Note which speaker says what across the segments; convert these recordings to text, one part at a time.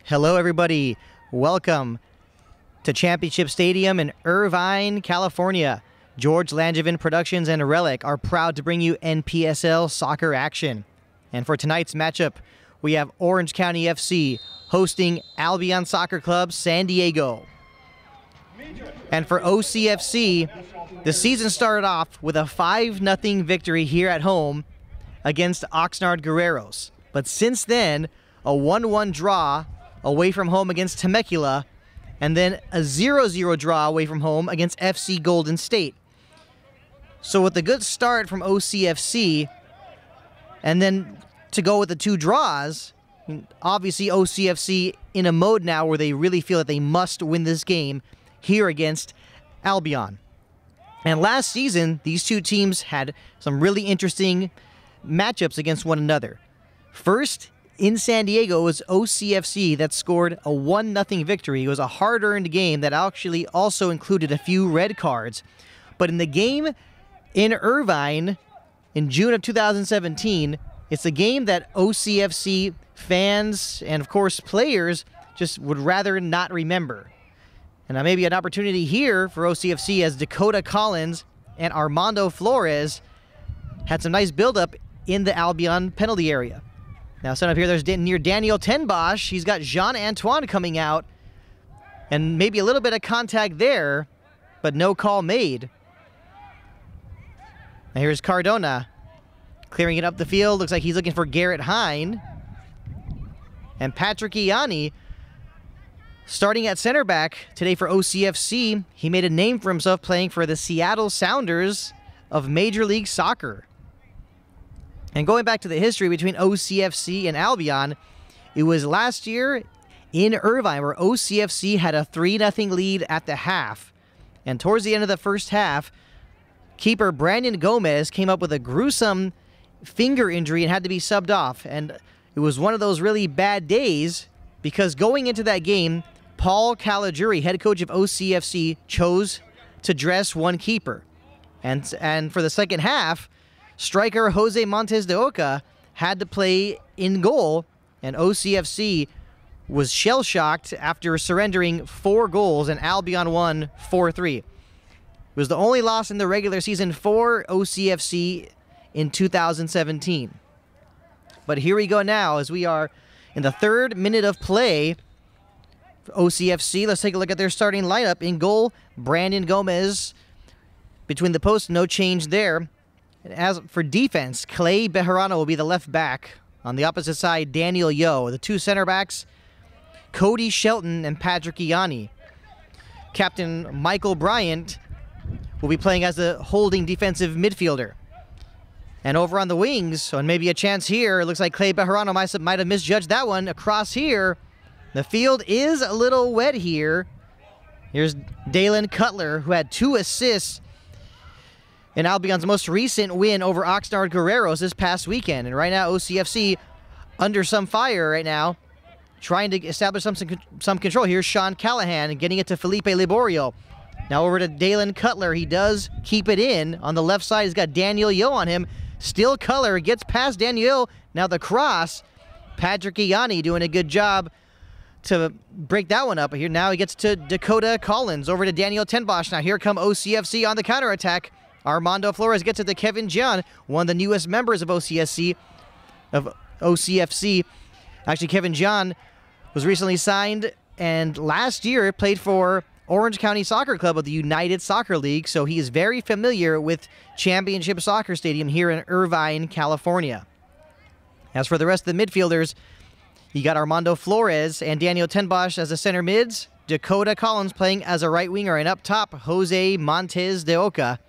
Speaker 1: Hello, everybody. Welcome to Championship Stadium in Irvine, California. George Langevin Productions and Relic are proud to bring you NPSL soccer action. And for tonight's matchup, we have Orange County FC hosting Albion Soccer Club San Diego. And for OCFC, the season started off with a 5-0 victory here at home against Oxnard Guerreros. But since then, a 1-1 draw away from home against Temecula, and then a 0-0 draw away from home against FC Golden State. So with a good start from OCFC, and then to go with the 2 draws, obviously OCFC in a mode now where they really feel that they must win this game here against Albion. And last season, these two teams had some really interesting matchups against one another. First, in San Diego, it was OCFC that scored a 1-0 victory. It was a hard-earned game that actually also included a few red cards. But in the game in Irvine in June of 2017, it's a game that OCFC fans and, of course, players just would rather not remember. And maybe an opportunity here for OCFC as Dakota Collins and Armando Flores had some nice build-up in the Albion penalty area. Now, set up here, there's near Daniel Tenbosch. He's got Jean-Antoine coming out. And maybe a little bit of contact there, but no call made. Now here's Cardona clearing it up the field. Looks like he's looking for Garrett Hine. And Patrick Ianni starting at center back today for OCFC. He made a name for himself playing for the Seattle Sounders of Major League Soccer. And going back to the history between OCFC and Albion, it was last year in Irvine where OCFC had a 3-0 lead at the half. And towards the end of the first half, keeper Brandon Gomez came up with a gruesome finger injury and had to be subbed off. And it was one of those really bad days because going into that game, Paul Caligiuri, head coach of OCFC, chose to dress one keeper. And for the second half, striker Jose Montes de Oca had to play in goal, and OCFC was shell-shocked after surrendering 4 goals, and Albion won 4-3. It was the only loss in the regular season for OCFC in 2017. But here we go now as we are in the 3rd minute of play for OCFC. Let's take a look at their starting lineup. In goal, Brandon Gomez. Between the posts, no change there. And as for defense, Clay Bejarano will be the left back. On the opposite side, Daniel Yo. The 2 center backs, Cody Shelton and Patrick Ianni. Captain Michael Bryant will be playing as the holding defensive midfielder. And over on the wings, and maybe a chance here, it looks like Clay Bejarano might have misjudged that one. Across here, the field is a little wet here. Here's Dalen Cutler, who had 2 assists in Albion's most recent win over Oxnard Guerreros this past weekend. And right now, OCFC under some fire right now, trying to establish some control. Here's Sean Callahan getting it to Felipe Liborio. Now over to Dalen Cutler. He does keep it in. On the left side, he's got Daniel Yo on him. Still Cutler gets past Daniel. Now the cross. Patrick Ianni doing a good job to break that one up. Here now he gets to Dakota Collins. Over to Daniel Tenbosch. Now here come OCFC on the counterattack. Armando Flores gets it to Kevin Jian, one of the newest members of OCFC. Actually, Kevin Jian was recently signed and last year played for Orange County Soccer Club of the United Soccer League, so he is very familiar with Championship Soccer Stadium here in Irvine, California. As for the rest of the midfielders, you got Armando Flores and Daniel Tenbosch as the center mids, Dakota Collins playing as a right winger, and up top, Jose Montes de Oca.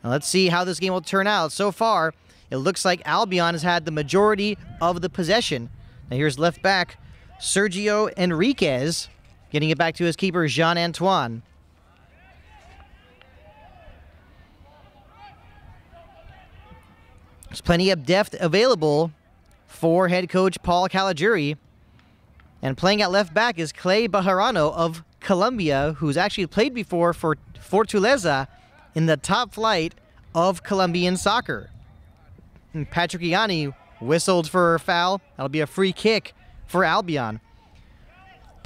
Speaker 1: Now let's see how this game will turn out. So far, it looks like Albion has had the majority of the possession. Now here's left back Sergio Enriquez, getting it back to his keeper, Jean-Antoine. There's plenty of depth available for head coach Paul Caligiuri. And playing at left back is Clay Bejarano of Colombia, who's actually played before for Fortaleza in the top flight of Colombian soccer. And Patrick Ianni whistled for a foul. That'll be a free kick for Albion.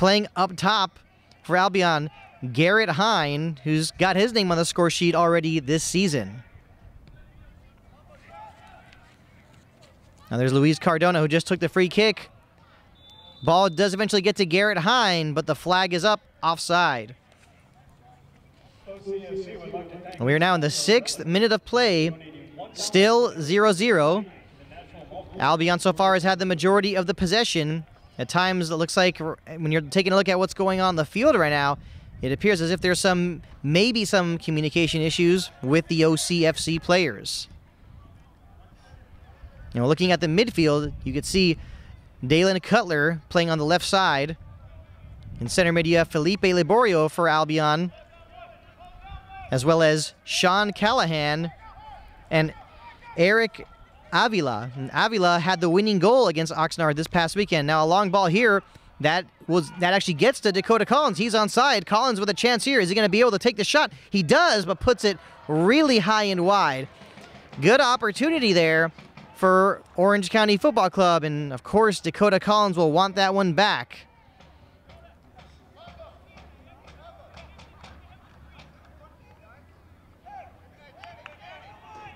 Speaker 1: playing up top for Albion, Garrett Hine, who's got his name on the score sheet already this season. Now there's Luis Cardona, who just took the free kick. Ball does eventually get to Garrett Hine, but the flag is up, offside. We are now in the 6th minute of play, still 0-0. Albion so far has had the majority of the possession. At times, it looks like when you're taking a look at what's going on the field right now, it appears as if there's maybe some communication issues with the OCFC players. Looking at the midfield, you can see Dalen Cutler playing on the left side. In center mid, you have Felipe Liborio for Albion, as well as Sean Callahan and Eric Avila. And Avila had the winning goal against Oxnard this past weekend. Now a long ball here that actually gets to Dakota Collins. He's onside. Collins with a chance here. Is he going to be able to take the shot? He does, but puts it really high and wide. Good opportunity there for Orange County Football Club, and of course Dakota Collins will want that one back.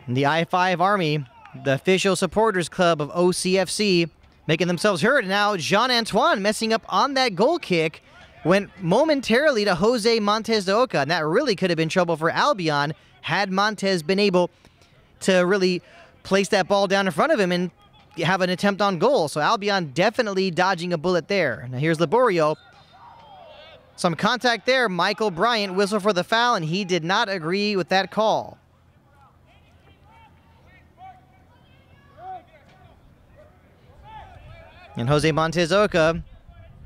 Speaker 1: And the I-5 Army, the official supporters club of OCFC, making themselves heard. Now Jean-Antoine messing up on that goal kick, went momentarily to Jose Montes de Oca, and that really could have been trouble for Albion had Montes been able to really place that ball down in front of him and have an attempt on goal. So Albion definitely dodging a bullet there. Now here's Liborio. Some contact there. Michael Bryant whistled for the foul, and he did not agree with that call. And Jose Montes de Oca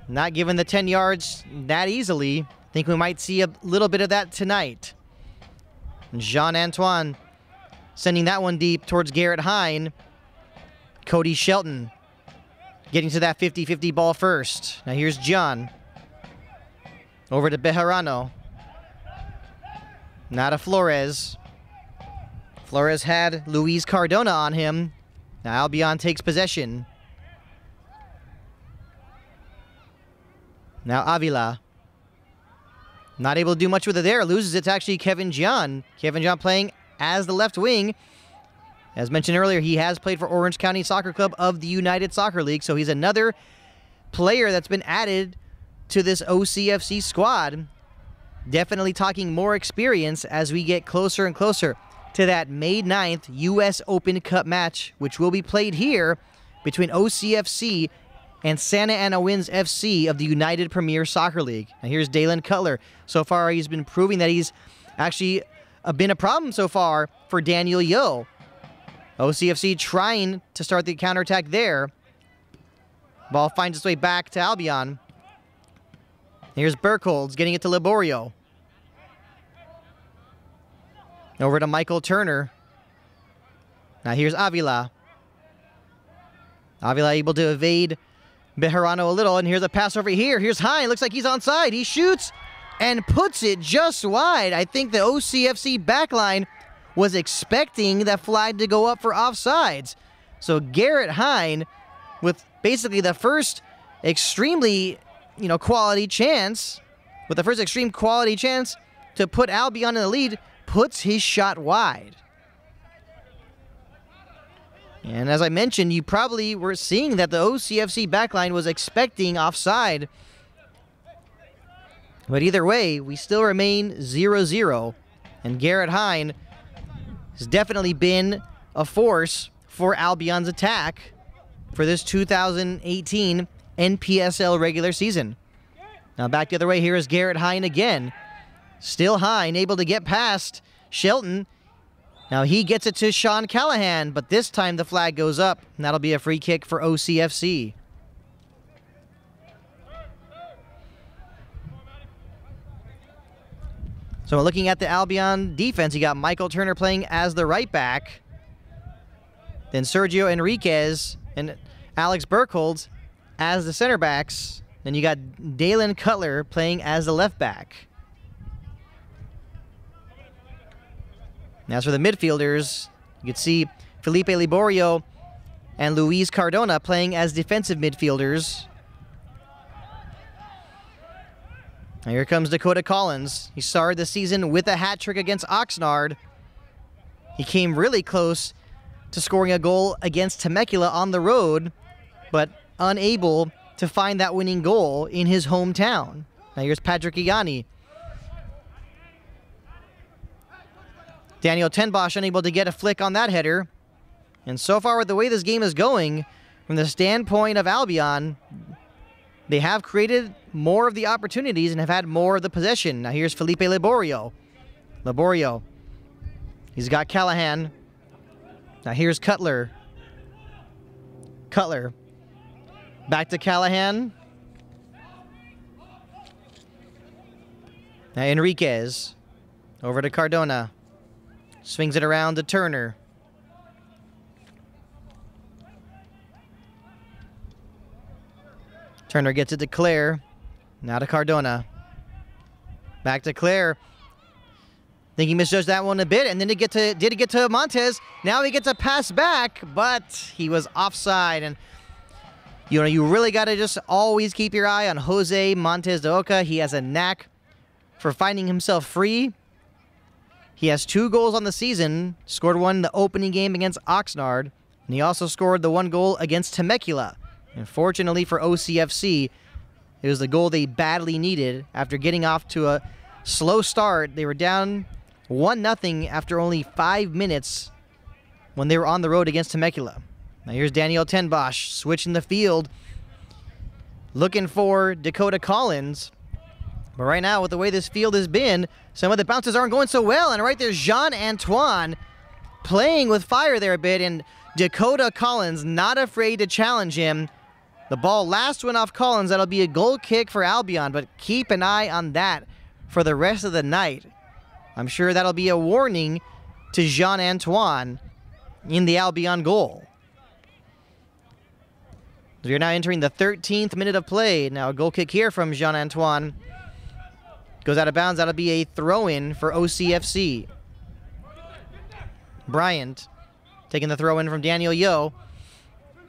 Speaker 1: not given the 10 yards that easily. Think we might see a little bit of that tonight. Jean-Antoine sending that one deep towards Garrett Hine. Cody Shelton getting to that 50-50 ball first. Now here's John. Over to Bejarano. Now to Flores. Flores had Luis Cardona on him. Now Albion takes possession. Now Avila. Not able to do much with it there. Loses it to actually Kevin John. Kevin John playing as the left wing. As mentioned earlier, he has played for Orange County Soccer Club of the United Soccer League, so he's another player that's been added to this OCFC squad. Definitely talking more experience as we get closer and closer to that May 9th U.S. Open Cup match, which will be played here between OCFC and Santa Ana Winds FC of the United Premier Soccer League. Now here's Dalen Cutler. So far, he's been proving that he's actually been a problem so far for Daniel Yo. OCFC trying to start the counterattack there. Ball finds its way back to Albion. Here's Burkholz getting it to Liborio. Over to Michael Turner. Now here's Avila. Avila able to evade Bejarano a little, and here's a pass over here. Here's Hine. Looks like he's onside. He shoots and puts it just wide. I think the OCFC backline was expecting that flag to go up for offsides. So Garrett Hine, with basically the first extremely, quality chance, to put Albion in the lead, puts his shot wide. And as I mentioned, you probably were seeing that the OCFC backline was expecting offside. But either way, we still remain 0-0. And Garrett Hine has definitely been a force for Albion's attack for this 2018 NPSL regular season. Now back the other way, here is Garrett Hine again. Still Hine, able to get past Shelton. Now he gets it to Sean Callahan, but this time the flag goes up, and that'll be a free kick for OCFC. So looking at the Albion defense, you got Michael Turner playing as the right back. Then Sergio Enriquez and Alex Burkholz as the center backs. Then you got Dalen Cutler playing as the left back. And as for the midfielders, you can see Felipe Liborio and Luis Cardona playing as defensive midfielders. And here comes Dakota Collins. He started the season with a hat trick against Oxnard. He came really close to scoring a goal against Temecula on the road, but unable to find that winning goal in his hometown. Now here's Patrick Ianni. Daniel Tenbosch unable to get a flick on that header. And so far with the way this game is going, from the standpoint of Albion, they have created more of the opportunities and have had more of the possession. Now here's Felipe Laborio. Laborio. He's got Callahan. Now here's Cutler. Cutler. Back to Callahan. Now Enriquez. Over to Cardona. Swings it around to Turner. Turner gets it to Claire. Now to Cardona. Back to Claire. Think he misjudged that one a bit, and then did it get to Montez. Now he gets a pass back, but he was offside. And you really got to just always keep your eye on Jose Montes de Oca. He has a knack for finding himself free. He has 2 goals on the season. Scored one in the opening game against Oxnard, and he also scored the 1 goal against Temecula. And fortunately for OCFC, it was the goal they badly needed after getting off to a slow start. They were down 1-0 after only 5 minutes when they were on the road against Temecula. Now here's Daniel Tenbosch switching the field, looking for Dakota Collins. But right now, with the way this field has been, some of the bounces aren't going so well. And right there's Jean-Antoine playing with fire there a bit, and Dakota Collins not afraid to challenge him. The ball last went off Collins. That'll be a goal kick for Albion, but keep an eye on that for the rest of the night. I'm sure that'll be a warning to Jean-Antoine in the Albion goal. We're now entering the 13th minute of play. Now a goal kick here from Jean-Antoine. Goes out of bounds. That'll be a throw-in for OCFC. Bryant taking the throw-in from Daniel Yo.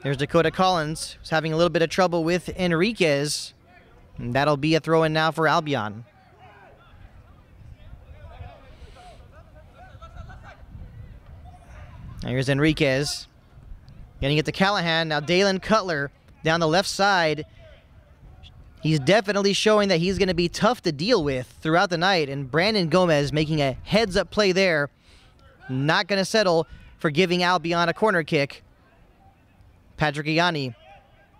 Speaker 1: There's Dakota Collins, who's having a little bit of trouble with Enriquez. And that'll be a throw-in now for Albion. Now here's Enriquez. Getting it to Callahan. Now Dalen Cutler down the left side. He's definitely showing that he's going to be tough to deal with throughout the night. And Brandon Gomez making a heads-up play there. Not going to settle for giving Albion a corner kick. Patrick Ianni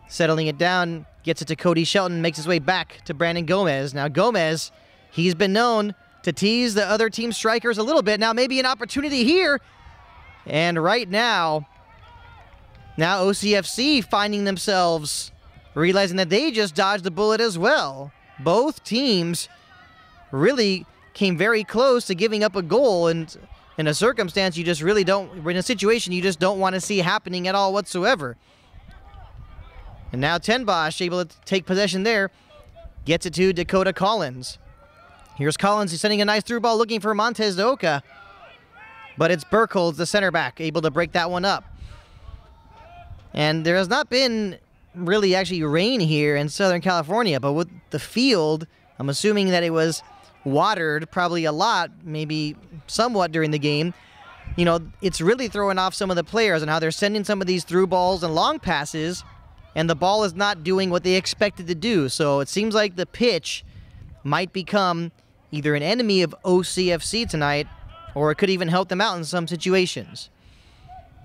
Speaker 1: settling it down, gets it to Cody Shelton, makes his way back to Brandon Gomez. Now Gomez, he's been known to tease the other team strikers a little bit. Now maybe an opportunity here. And right now OCFC finding themselves realizing that they just dodged the bullet as well. Both teams really came very close to giving up a goal, and in a circumstance you just really don't, in a situation you just don't want to see happening at all whatsoever. And now Tenbosch able to take possession there, gets it to Dakota Collins. Here's Collins, he's sending a nice through ball looking for Montes de Oca, but it's Burkholz, the center back, able to break that one up. And there has not been really actually rain here in Southern California, but with the field, I'm assuming that it was watered probably a lot, maybe somewhat during the game. You know, it's really throwing off some of the players and how they're sending some of these through balls and long passes, and the ball is not doing what they expected to do. So it seems like the pitch might become either an enemy of OCFC tonight, or it could even help them out in some situations.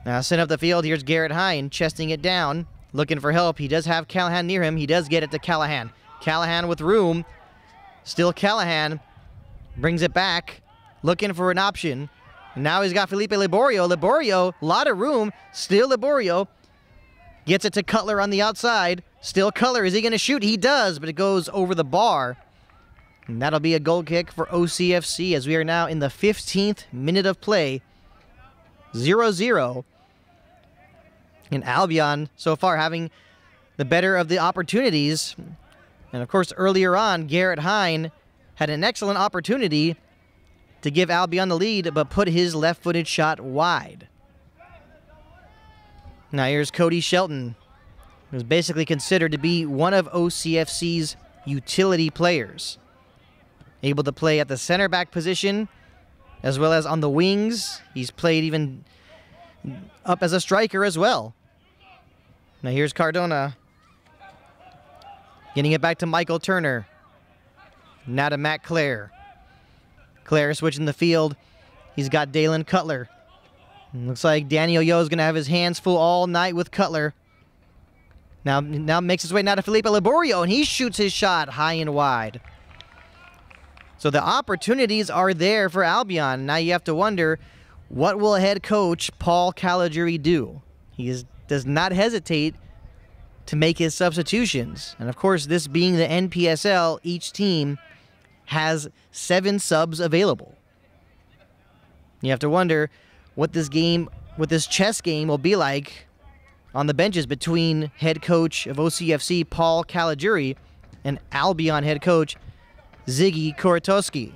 Speaker 1: Now sent up the field, here's Garrett Hine chesting it down, looking for help. He does have Callahan near him. He does get it to Callahan. Callahan with room. Still Callahan. Brings it back. Looking for an option. And now he's got Felipe Laborio. Laborio, a lot of room. Still Laborio. Gets it to Cutler on the outside. Still Cutler. Is he going to shoot? He does, but it goes over the bar. And that'll be a goal kick for OCFC as we are now in the 15th minute of play. 0-0. And Albion so far having the better of the opportunities. And of course earlier on, Garrett Hine had an excellent opportunity to give Albion the lead, but put his left-footed shot wide. Now here's Cody Shelton, who's basically considered to be one of OCFC's utility players. able to play at the center back position as well as on the wings. He's played even up as a striker as well. Now here's Cardona. Getting it back to Michael Turner. Now to Matt Clare. Clare switching the field. He's got Dalen Cutler. Looks like Daniel Yo is going to have his hands full all night with Cutler. Now makes his way now to Felipe Liborio, and he shoots his shot high and wide. So the opportunities are there for Albion. Now you have to wonder, what will head coach Paul Caligiuri do? He does not hesitate to make his substitutions. And of course, this being the NPSL, each team has 7 subs available. You have to wonder what this chess game will be like on the benches between head coach of OCFC Paul Caligiuri and Albion head coach Ziggy Korotowski.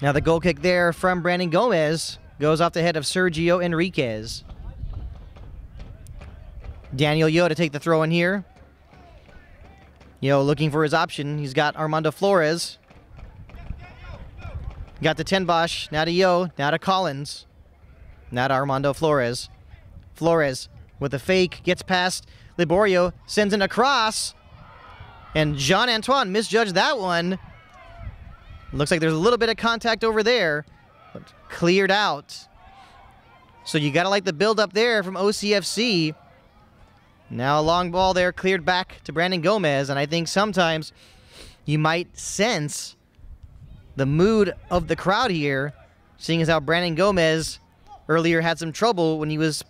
Speaker 1: Now the goal kick there from Brandon Gomez goes off the head of Sergio Enriquez. Daniel Yo to take the throw in here. Yo looking for his option. He's got Armando Flores. Got to Tenbosch, now to Yo, now to Collins. Now to Armando Flores. Flores with a fake, gets past Liborio, sends in a cross. And Jean-Antoine misjudged that one. Looks like there's a little bit of contact over there, but cleared out. So you got to like the build up there from OCFC. Now a long ball there cleared back to Brandon Gomez, and I think sometimes you might sense the mood of the crowd here, seeing as how Brandon Gomez earlier had some trouble when he was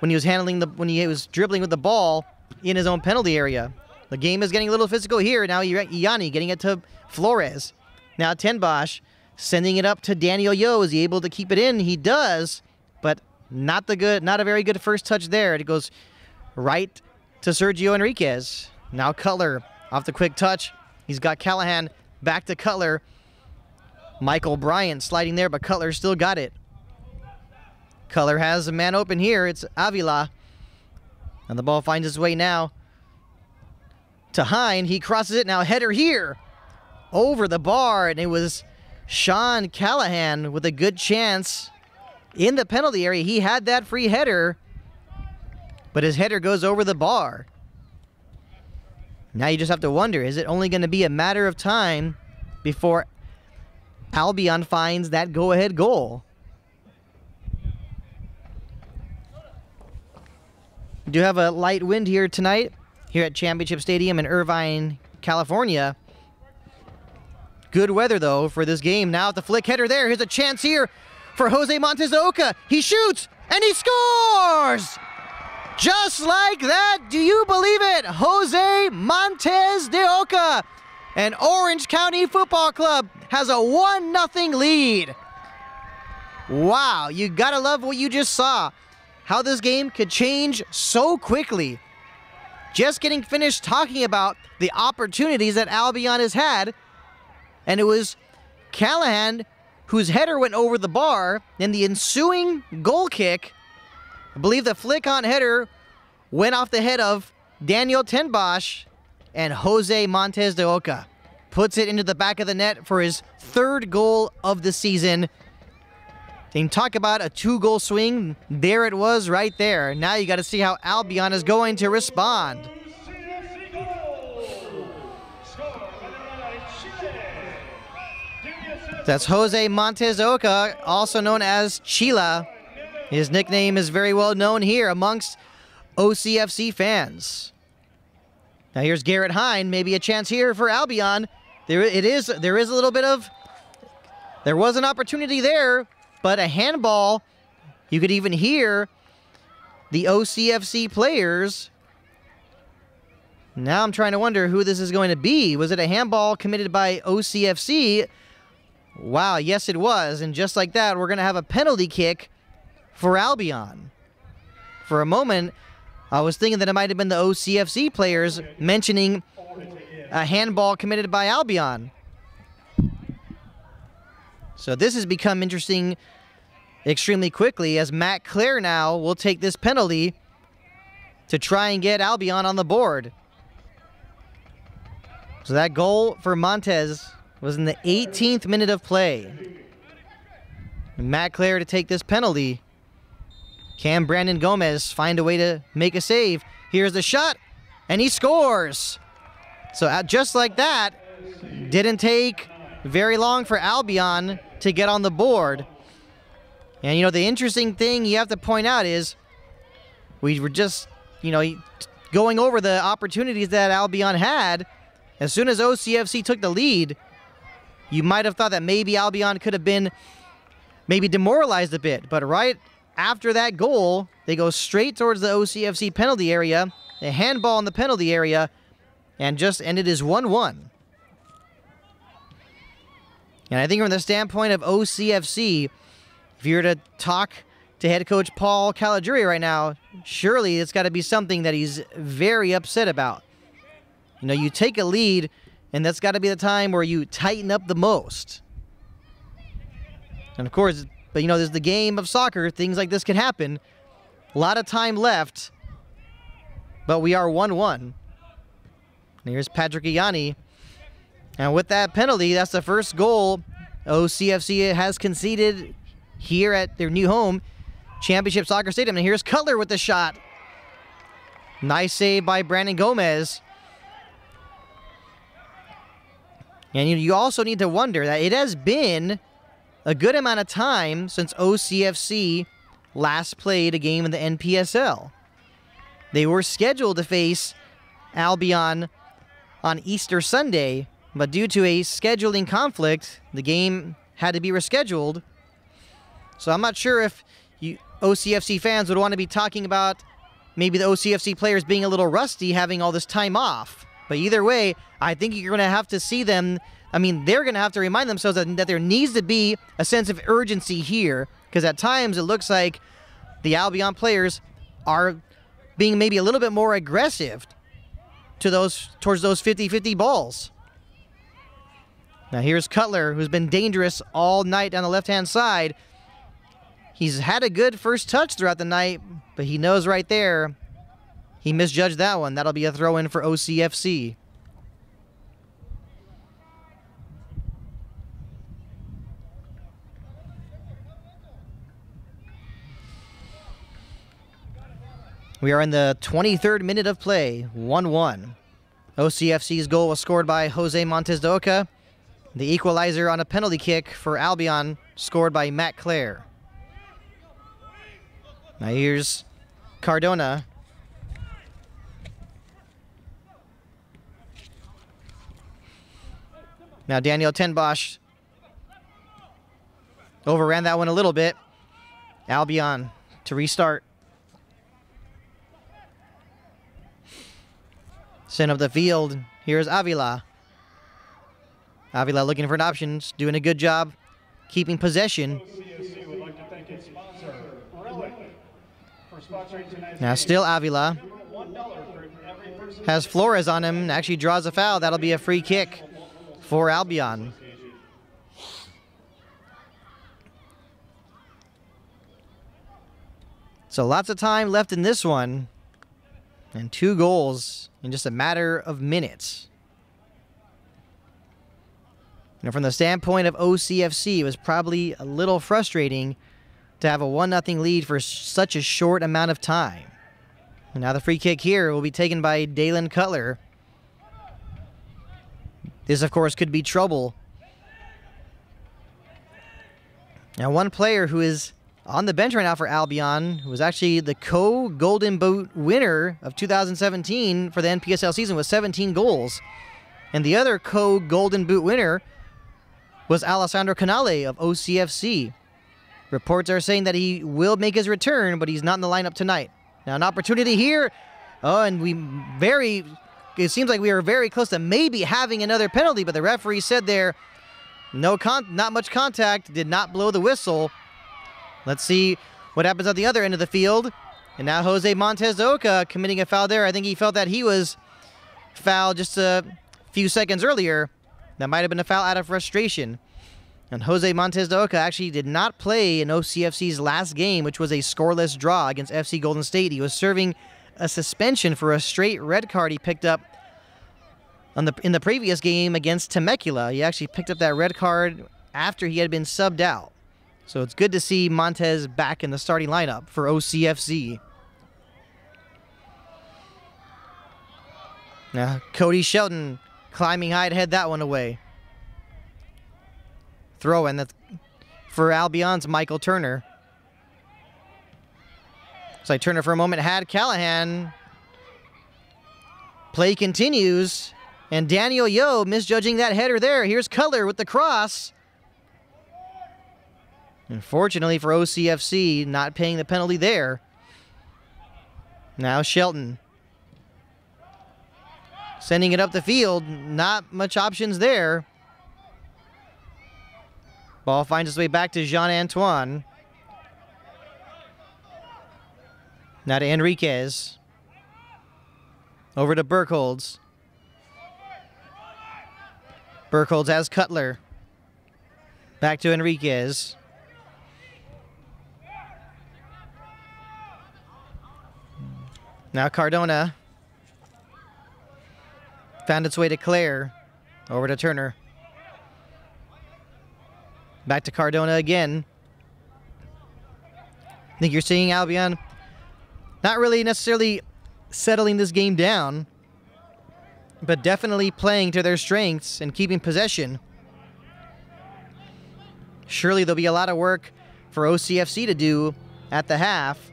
Speaker 1: dribbling with the ball in his own penalty area. The game is getting a little physical here. Now Iani getting it to Flores. Now Tenbosch sending it up to Daniel Yo. Is he able to keep it in? He does, but not a very good first touch there. It goes right to Sergio Enriquez. Now Cutler off the quick touch. He's got Callahan back to Cutler. Michael Bryant sliding there, but Cutler still got it. Cutler has a man open here. It's Avila. And the ball finds its way now to Hine. He crosses it. Now header here over the bar. And it was Sean Callahan with a good chance in the penalty area. He had that free header, but his header goes over the bar. Now you just have to wonder, is it only going to be a matter of time before Albion finds that go-ahead goal? We do have a light wind here tonight, here at Championship Stadium in Irvine, California. Good weather, though, for this game. Now at the flick header there. Here's a chance here for Jose Montes de Oca. He shoots, and he scores! Just like that, do you believe it? Jose Montes de Oca and Orange County Football Club has a 1-0 lead. Wow, you gotta love what you just saw. How this game could change so quickly. Just getting finished talking about the opportunities that Albion has had, and it was Callahan whose header went over the bar, and the ensuing goal kick, I believe the flick-on header went off the head of Daniel Tenbosch, and Jose Montes de Oca puts it into the back of the net for his 3rd goal of the season. And talk about a 2-goal swing. There it was right there. Now you got to see how Albion is going to respond. That's Jose Montes de Oca, also known as Chila. His nickname is very well known here amongst OCFC fans. Now here's Garrett Hine. Maybe a chance here for Albion. There was an opportunity there, but a handball. You could even hear the OCFC players. Now I'm trying to wonder who this is going to be. Was it a handball committed by OCFC? Wow, yes it was. And just like that, we're going to have a penalty kick for Albion. For a moment, I was thinking that it might have been the OCFC players mentioning a handball committed by Albion. So this has become interesting extremely quickly, as Matt Clare now will take this penalty to try and get Albion on the board. So that goal for Montes was in the 18th minute of play. And Matt Clare to take this penalty. Can Brandon Gomez find a way to make a save? Here's the shot, and he scores. So just like that, didn't take very long for Albion to get on the board. And, you know, the interesting thing you have to point out is we were just, you know, going over the opportunities that Albion had. As soon as OCFC took the lead, you might have thought that maybe Albion could have been maybe demoralized a bit. But right after that goal, they go straight towards the OCFC penalty area, a handball in the penalty area, and just ended as 1-1. And I think from the standpoint of OCFC, if you were to talk to head coach Paul Caligiuri right now, surely it's got to be something that he's very upset about. You know, you take a lead, and that's got to be the time where you tighten up the most. And of course, but you know, there's the game of soccer. Things like this can happen. A lot of time left, but we are 1-1. And here's Patrick Ianni. And with that penalty, that's the first goal OCFC has conceded here at their new home, Championship Soccer Stadium. And here's Cutler with the shot. Nice save by Brandon Gomez. And you also need to wonder that it has been a good amount of time since OCFC last played a game in the NPSL. They were scheduled to face Albion on Easter Sunday, but due to a scheduling conflict, the game had to be rescheduled. So I'm not sure if OCFC fans would want to be talking about maybe the OCFC players being a little rusty, having all this time off. But either way, I think you're going to have to see them. I mean, they're going to have to remind themselves that there needs to be a sense of urgency here, because at times it looks like the Albion players are being maybe a little bit more aggressive towards those 50-50 balls. Now here's Cutler, who's been dangerous all night on the left-hand side. He's had a good first touch throughout the night, but he knows right there he misjudged that one. That'll be a throw-in for OCFC. We are in the 23rd minute of play, 1-1. OCFC's goal was scored by Jose Montes de Oca. The equalizer on a penalty kick for Albion, scored by Matt Clare. Now here's Cardona. Now Daniel Tenbosch overran that one a little bit. Albion to restart. Center of the field. Here's Avila. Avila looking for an option, doing a good job keeping possession. Now still Avila. Has Flores on him, actually draws a foul. That'll be a free kick for Albion. So lots of time left in this one. And 2 goals in just a matter of minutes. And from the standpoint of OCFC, it was probably a little frustrating to have a 1-0 lead for such a short amount of time. And now the free kick here will be taken by Dalen Cutler. This, of course, could be trouble. Now, one player who is on the bench right now for Albion, who was actually the co-Golden Boot winner of 2017 for the NPSL season with 17 goals. And the other co-Golden Boot winner was Alessandro Canale of OCFC. Reports are saying that he will make his return, but he's not in the lineup tonight. Now an opportunity here. Oh, and it seems like we are very close to maybe having another penalty, but the referee said there, not much contact, did not blow the whistle. Let's see what happens at the other end of the field. And now Jose Montes de Oca committing a foul there. I think he felt that he was fouled just a few seconds earlier. That might have been a foul out of frustration. And Jose Montes de Oca actually did not play in OCFC's last game, which was a scoreless draw against FC Golden State. He was serving a suspension for a straight red card he picked up in the previous game against Temecula. He actually picked up that red card after he had been subbed out. So it's good to see Montez back in the starting lineup for OCFC. Now, Cody Shelton climbing high to head that one away. Throw in that's for Albion's Michael Turner. So Turner for a moment had Callahan. Play continues. And Daniel Yo misjudging that header there. Here's Cutler with the cross. Unfortunately for OCFC, not paying the penalty there. Now Shelton. Sending it up the field. Not much options there. Ball finds its way back to Jean-Antoine. Now to Enriquez. Over to Berkholz. Berkholz has Cutler. Back to Enriquez. Now Cardona. Found its way to Claire. Over to Turner. Back to Cardona again. I think you're seeing Albion not really necessarily settling this game down, but definitely playing to their strengths and keeping possession. Surely there'll be a lot of work for OCFC to do at the half.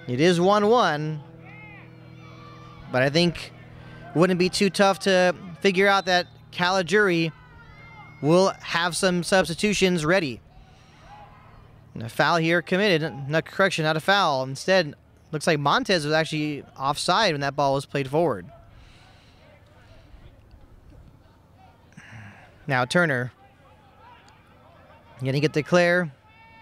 Speaker 1: It is 1-1, but I think it wouldn't be too tough to figure out that Caligiuri will have some substitutions ready. And a foul here committed. Not correction, not a foul. Instead, looks like Montez was actually offside when that ball was played forward. Now Turner. Getting it to Claire.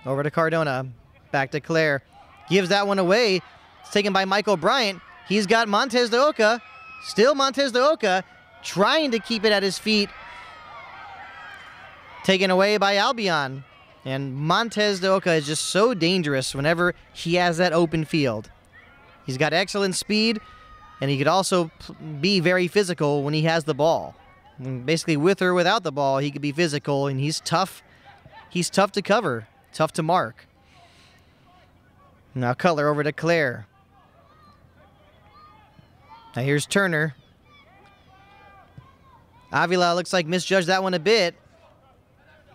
Speaker 1: Over to Cardona. Back to Claire. Gives that one away. It's taken by Michael Bryant. He's got Montez de Oca. Still Montez de Oca. Trying to keep it at his feet. Taken away by Albion. And Montez de Oca is just so dangerous whenever he has that open field. He's got excellent speed, and he could also be very physical when he has the ball. Basically, with or without the ball, he could be physical, and he's tough. He's tough to cover, tough to mark. Now Cutler over to Claire. Now here's Turner. Avila looks like misjudged that one a bit.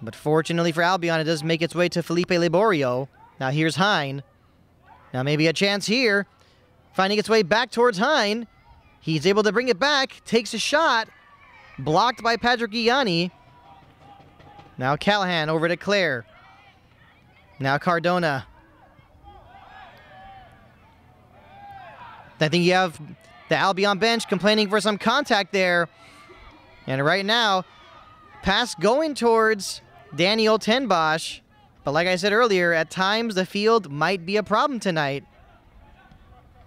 Speaker 1: But fortunately for Albion, it does make its way to Felipe Liborio. Now here's Hine. Now maybe a chance here. Finding its way back towards Hine. He's able to bring it back. Takes a shot. Blocked by Patrick Ianni. Now Callahan over to Claire. Now Cardona. I think you have the Albion bench complaining for some contact there. And right now, pass going towards Daniel Tenbosch. But like I said earlier, at times the field might be a problem tonight.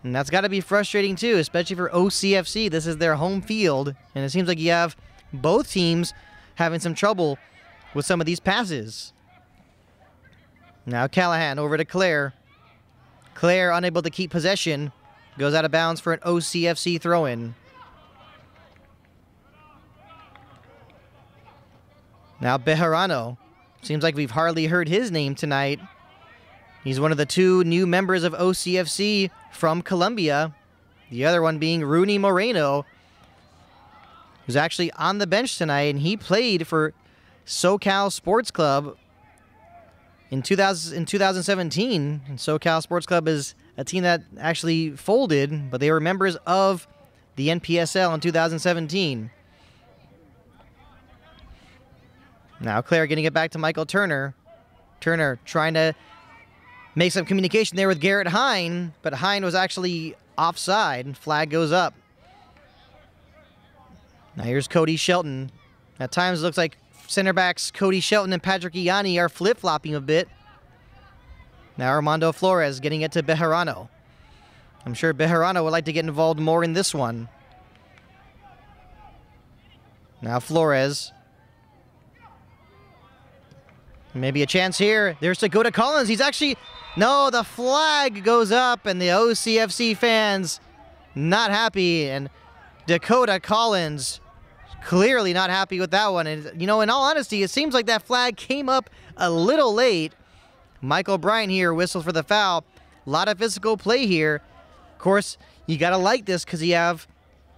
Speaker 1: And that's got to be frustrating too, especially for OCFC. This is their home field. And it seems like you have both teams having some trouble with some of these passes. Now Callahan over to Claire. Claire unable to keep possession. Goes out of bounds for an OCFC throw-in. Now Bejarano. Seems like we've hardly heard his name tonight. He's one of the two new members of OCFC from Colombia. The other one being Rooney Moreno, who's actually on the bench tonight, and he played for SoCal Sports Club in 2017. And SoCal Sports Club is a team that actually folded, but they were members of the Npsl in 2017. Now Claire getting it back to Michael Turner. Turner trying to make some communication there with Garrett Hine, but Hine was actually offside, and flag goes up. Now here's Cody Shelton. At times it looks like center backs Cody Shelton and Patrick Ianni are flip-flopping a bit. Now Armando Flores getting it to Bejarano. I'm sure Bejarano would like to get involved more in this one. Now Flores. Maybe a chance here. There's Dakota Collins. He's actually... No, the flag goes up, and the OCFC fans not happy. And Dakota Collins clearly not happy with that one. And, you know, in all honesty, it seems like that flag came up a little late. Michael Bryant here whistles for the foul. A lot of physical play here. Of course, you got to like this because you have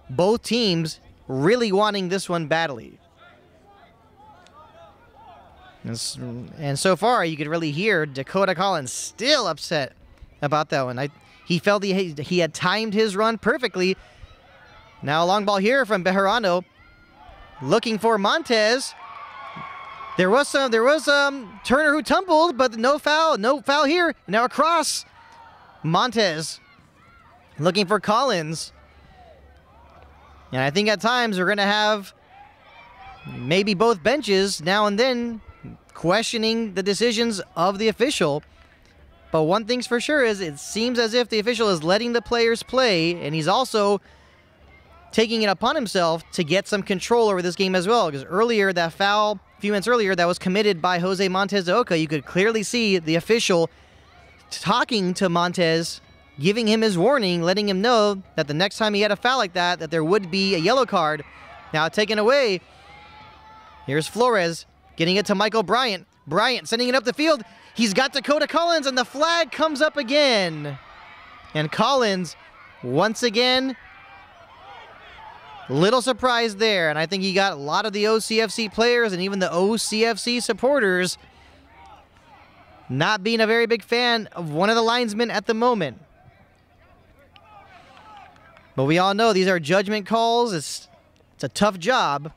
Speaker 1: both teams really wanting this one badly. And so far, you could really hear Dakota Collins still upset about that one. He felt he had timed his run perfectly. Now a long ball here from Bejarano, looking for Montez. There was Turner who tumbled, but no foul here. Now across, Montez looking for Collins. And I think at times we're going to have maybe both benches now and then questioning the decisions of the official. But one thing's for sure is it seems as if the official is letting the players play, and he's also taking it upon himself to get some control over this game as well. Because earlier, that foul, a few minutes earlier, that was committed by Jose Montez de Oca, you could clearly see the official talking to Montez, giving him his warning, letting him know that the next time he had a foul like that, that there would be a yellow card. Now taken away. Here's Flores getting it to Michael Bryant. Bryant sending it up the field. He's got Dakota Collins, and the flag comes up again. And Collins, once again, little surprise there. And I think he got a lot of the OCFC players and even the OCFC supporters not being a very big fan of one of the linesmen at the moment. But we all know these are judgment calls. It's a tough job.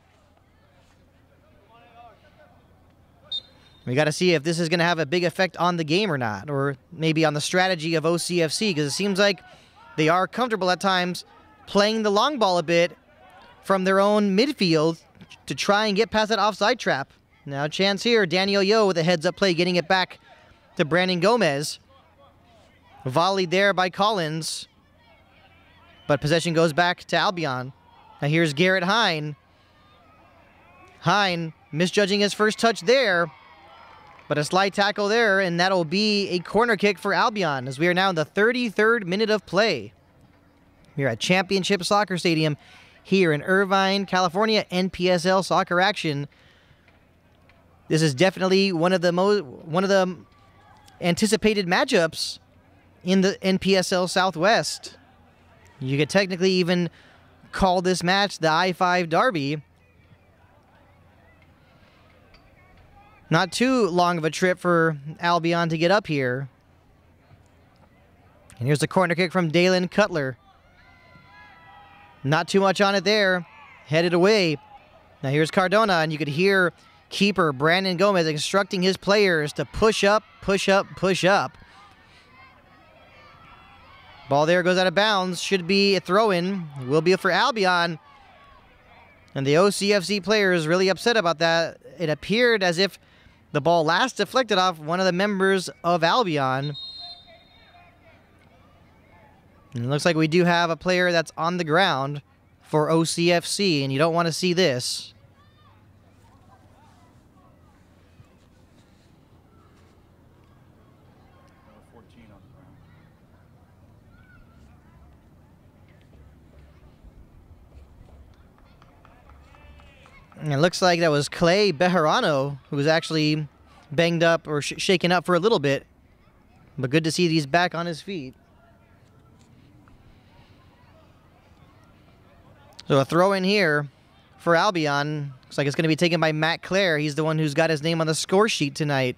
Speaker 1: We got to see if this is going to have a big effect on the game or not, or maybe on the strategy of OCFC, because it seems like they are comfortable at times playing the long ball a bit from their own midfield to try and get past that offside trap. Now chance here, Daniel Yo with a heads-up play, getting it back to Brandon Gomez. Volleyed there by Collins, but possession goes back to Albion. Now here's Garrett Hine. Hine misjudging his first touch there, but a slight tackle there, and that'll be a corner kick for Albion, as we are now in the 33rd minute of play. We're at Championship Soccer Stadium here in Irvine, California, NPSL soccer action. This is definitely one of the anticipated matchups in the NPSL Southwest. You could technically even call this match the I-5 Derby. Not too long of a trip for Albion to get up here. And here's the corner kick from Dalen Cutler. Not too much on it there. Headed away. Now here's Cardona, and you could hear keeper Brandon Gomez instructing his players to push up, push up, push up. Ball there goes out of bounds. Should be a throw-in. Will be for Albion. And the OCFC players really upset about that. It appeared as if the ball last deflected off one of the members of Albion. And it looks like we do have a player that's on the ground for OCFC, and you don't want to see this. And it looks like that was Clay Bejarano, who was actually banged up or shaken up for a little bit. But good to see that he's back on his feet. So a throw in here for Albion. Looks like it's going to be taken by Matt Clare. He's the one who's got his name on the score sheet tonight.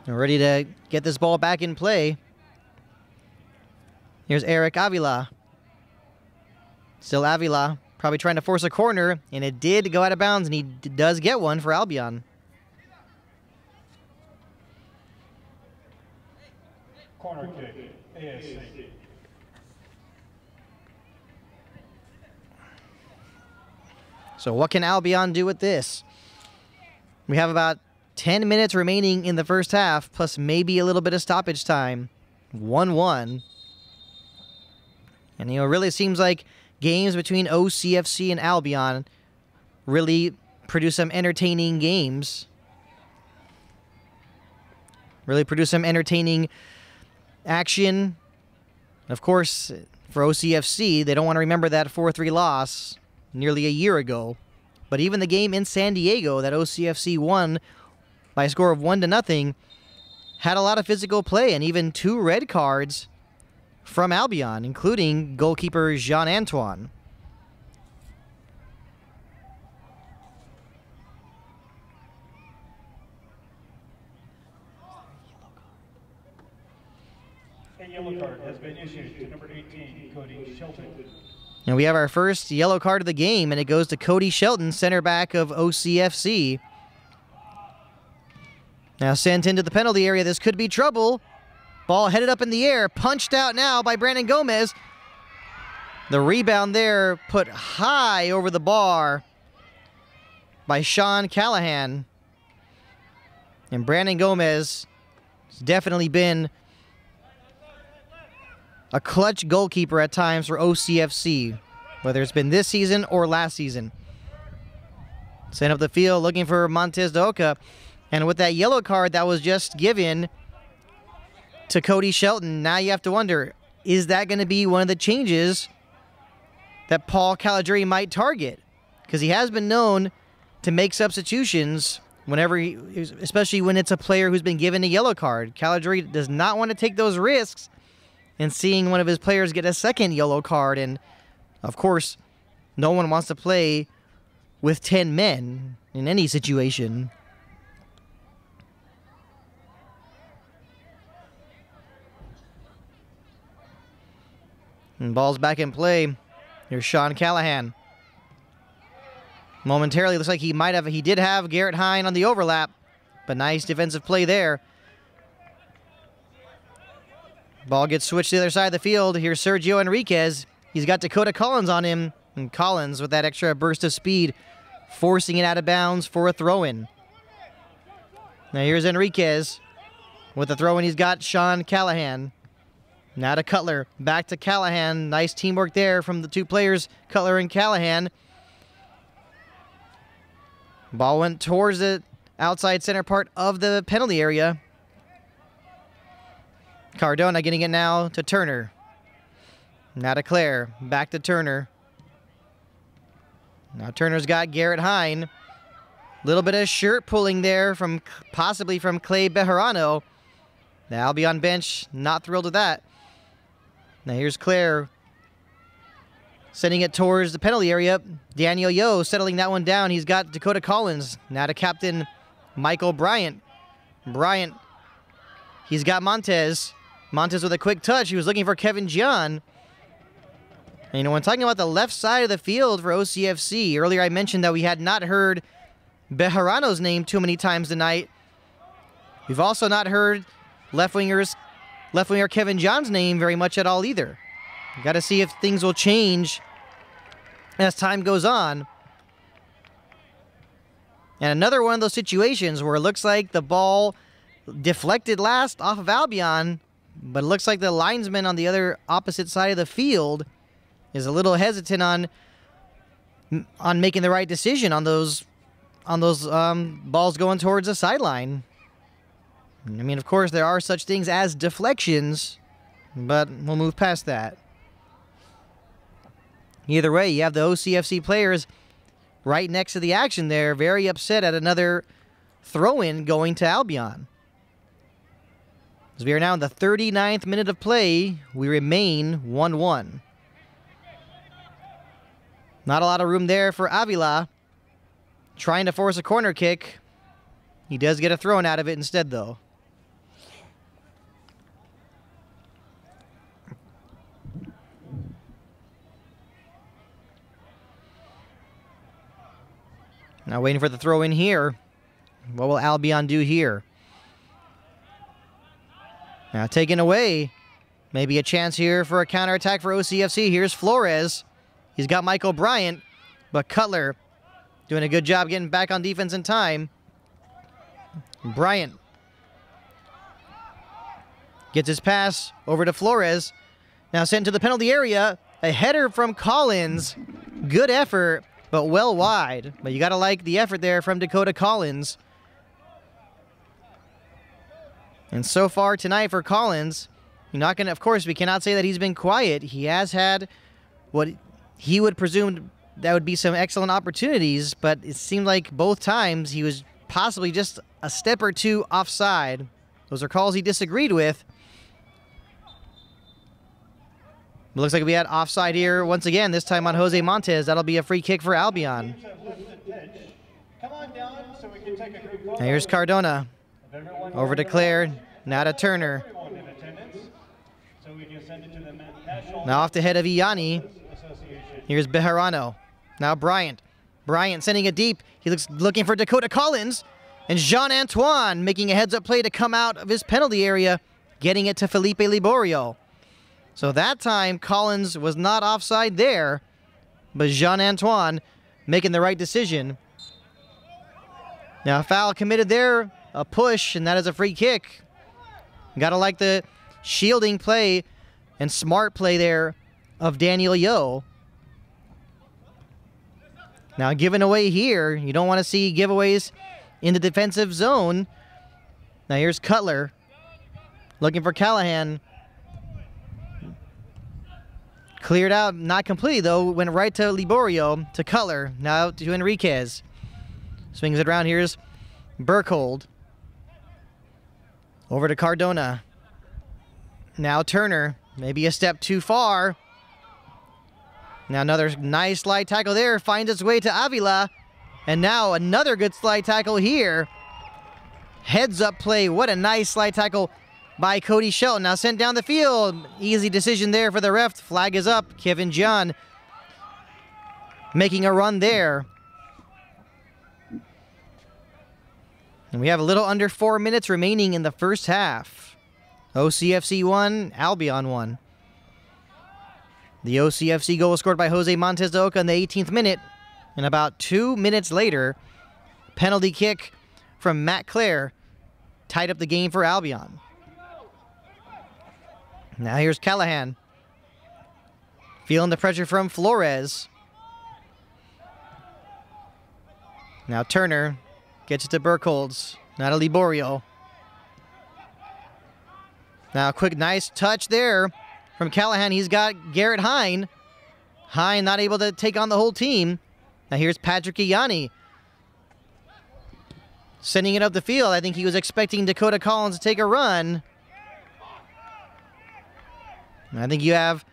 Speaker 1: We're ready to get this ball back in play. Here's Eric Avila. Still Avila, probably trying to force a corner, and it did go out of bounds, and he does get one for Albion.
Speaker 2: Corner kick, ASC.
Speaker 1: So what can Albion do with this? We have about 10 minutes remaining in the first half, plus maybe a little bit of stoppage time. 1-1. And, you know, it really seems like games between OCFC and Albion really produce some entertaining games. really produce some entertaining action. Of course, for OCFC, they don't want to remember that 4-3 loss nearly a year ago. But even the game in San Diego that OCFC won by a score of 1-0 had a lot of physical play and even 2 red cards from Albion, including goalkeeper Jean-Antoine.
Speaker 2: A yellow card has been issued to number 18, Cody Shelton.
Speaker 1: And we have our first yellow card of the game, and it goes to Cody Shelton, center back of OCFC. Now sent into the penalty area. This could be trouble. Ball headed up in the air, punched out now by Brandon Gomez. The rebound there put high over the bar by Sean Callahan. And Brandon Gomez has definitely been a clutch goalkeeper at times for OCFC, whether it's been this season or last season. Sent up the field looking for Montez de Oca. And with that yellow card that was just given to Cody Shelton, now you have to wonder, is that going to be one of the changes that Paul Caligiuri might target? Because he has been known to make substitutions whenever especially when it's a player who's been given a yellow card. Caligiuri does not want to take those risks and seeing one of his players get a second yellow card. And, of course, no one wants to play with 10 men in any situation. And ball's back in play. Here's Sean Callahan. Momentarily, looks like he did have Garrett Hine on the overlap, but nice defensive play there. Ball gets switched to the other side of the field. Here's Sergio Enriquez. He's got Dakota Collins on him. And Collins, with that extra burst of speed, forcing it out of bounds for a throw-in. Now here's Enriquez. With the throw-in, he's got Sean Callahan. Now to Cutler. Back to Callahan. Nice teamwork there from the 2 players, Cutler and Callahan. Ball went towards the outside center part of the penalty area. Cardona getting it now to Turner. Now to Claire. Back to Turner. Now Turner's got Garrett Hine. Little bit of shirt pulling there possibly from Clay Bejarano. The Albion bench not thrilled with that. Now here's Claire sending it towards the penalty area. Daniel Yo settling that one down. He's got Dakota Collins. Now to captain Michael Bryant. Bryant, he's got Montez. Montez with a quick touch. He was looking for Kevin Gian. And when talking about the left side of the field for OCFC, earlier I mentioned that we had not heard Bejarano's name too many times tonight. We've also not heard left winger Kevin John's name very much at all either. Got to see if things will change as time goes on. And another one of those situations where it looks like the ball deflected last off of Albion, but it looks like the linesman on the other opposite side of the field is a little hesitant on making the right decision on those balls going towards the sideline. I mean, of course, there are such things as deflections, but we'll move past that. Either way, you have the OCFC players right next to the action there, very upset at another throw-in going to Albion. As we are now in the 39th minute of play, we remain 1-1. Not a lot of room there for Avila. Trying to force a corner kick. He does get a throw-in out of it instead, though. Now waiting for the throw-in here. What will Albion do here? Now taken away. Maybe a chance here for a counterattack for OCFC. Here's Flores. He's got Michael Bryant, but Cutler doing a good job getting back on defense in time. Bryant gets his pass over to Flores. Now sent to the penalty area. A header from Collins. Good effort, but well wide. But you got to like the effort there from Dakota Collins. And so far tonight for Collins, you're not going to, of course, we cannot say that he's been quiet. He has had what he would presume that would be some excellent opportunities, but it seemed like both times he was possibly just a step or two offside. Those are calls he disagreed with. It looks like we had offside here once again, this time on Jose Montez. That'll be a free kick for Albion. Now here's Cardona. Over to Claire. Now to Turner. Now off the head of Ianni. Here's Bejarano. Now Bryant. Bryant sending it deep. He looking for Dakota Collins. And Jean-Antoine making a heads-up play to come out of his penalty area, getting it to Felipe Liborio. So that time, Collins was not offside there, but Jean-Antoine making the right decision. Now, a foul committed there, a push, and that is a free kick. Gotta like the shielding play and smart play there of Daniel Yeo. Now, given away here, you don't want to see giveaways in the defensive zone. Now, here's Cutler looking for Callahan. Cleared out, not completely though, went right to Liborio, to Cutler, now to Enriquez. Swings it around, here's Burkhold. Over to Cardona. Now Turner, maybe a step too far. Now another nice slide tackle there, finds its way to Avila. And now another good slide tackle here. Heads up play, what a nice slide tackle by Cody Shelton. Now sent down the field. Easy decision there for the ref. Flag is up. Kevin John making a run there. And we have a little under 4 minutes remaining in the first half. OCFC 1, Albion 1. The OCFC goal was scored by Jose Montez de Oca in the 18th minute. And about 2 minutes later, penalty kick from Matt Clare tied up the game for Albion. Now here's Callahan. Feeling the pressure from Flores. Now Turner gets it to Burkholz. Now to Liborio. Now a quick nice touch there from Callahan. He's got Garrett Hine. Hine not able to take on the whole team. Now here's Patrick Ianni. Sending it up the field. I think he was expecting Dakota Collins to take a run. I think you have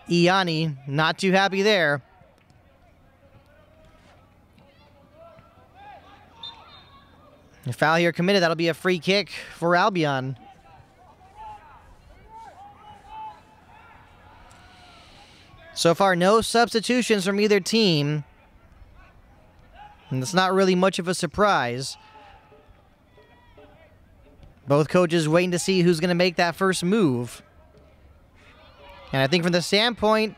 Speaker 1: Ianni not too happy there. A foul here committed. That'll be a free kick for Albion. So far, no substitutions from either team. And it's not really much of a surprise. Both coaches waiting to see who's going to make that first move. And I think from the standpoint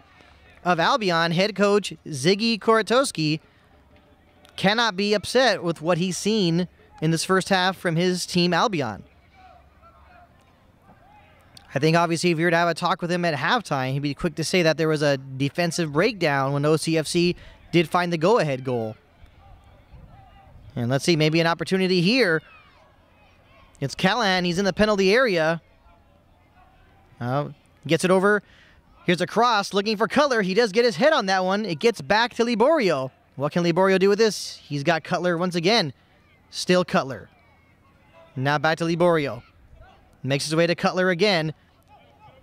Speaker 1: of Albion, head coach Ziggy Koratowski cannot be upset with what he's seen in this first half from his team Albion. I think obviously if you were to have a talk with him at halftime, he'd be quick to say that there was a defensive breakdown when OCFC did find the go-ahead goal. And let's see, maybe an opportunity here. It's Callahan. He's in the penalty area. Gets it over. Here's a cross looking for Cutler. He does get his head on that one. It gets back to Liborio. What can Liborio do with this? He's got Cutler once again. Still Cutler. Now back to Liborio. Makes his way to Cutler again.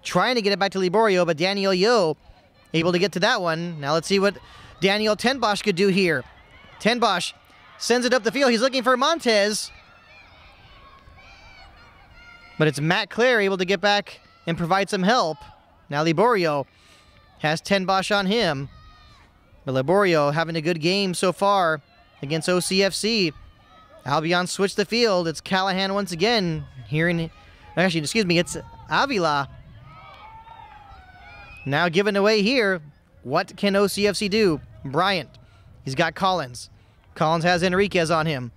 Speaker 1: Trying to get it back to Liborio, but Daniel Yeo able to get to that one. Now let's see what Daniel Ten Bosch could do here. Ten Bosch sends it up the field. He's looking for Montez. But it's Matt Clare able to get back and provide some help. Now Liborio has Ten Bosch on him. But Liborio having a good game so far against OCFC. Albion switched the field. It's Callahan once again. It's Avila. Now given away here. What can OCFC do? Bryant. He's got Collins. Collins has Enriquez on him.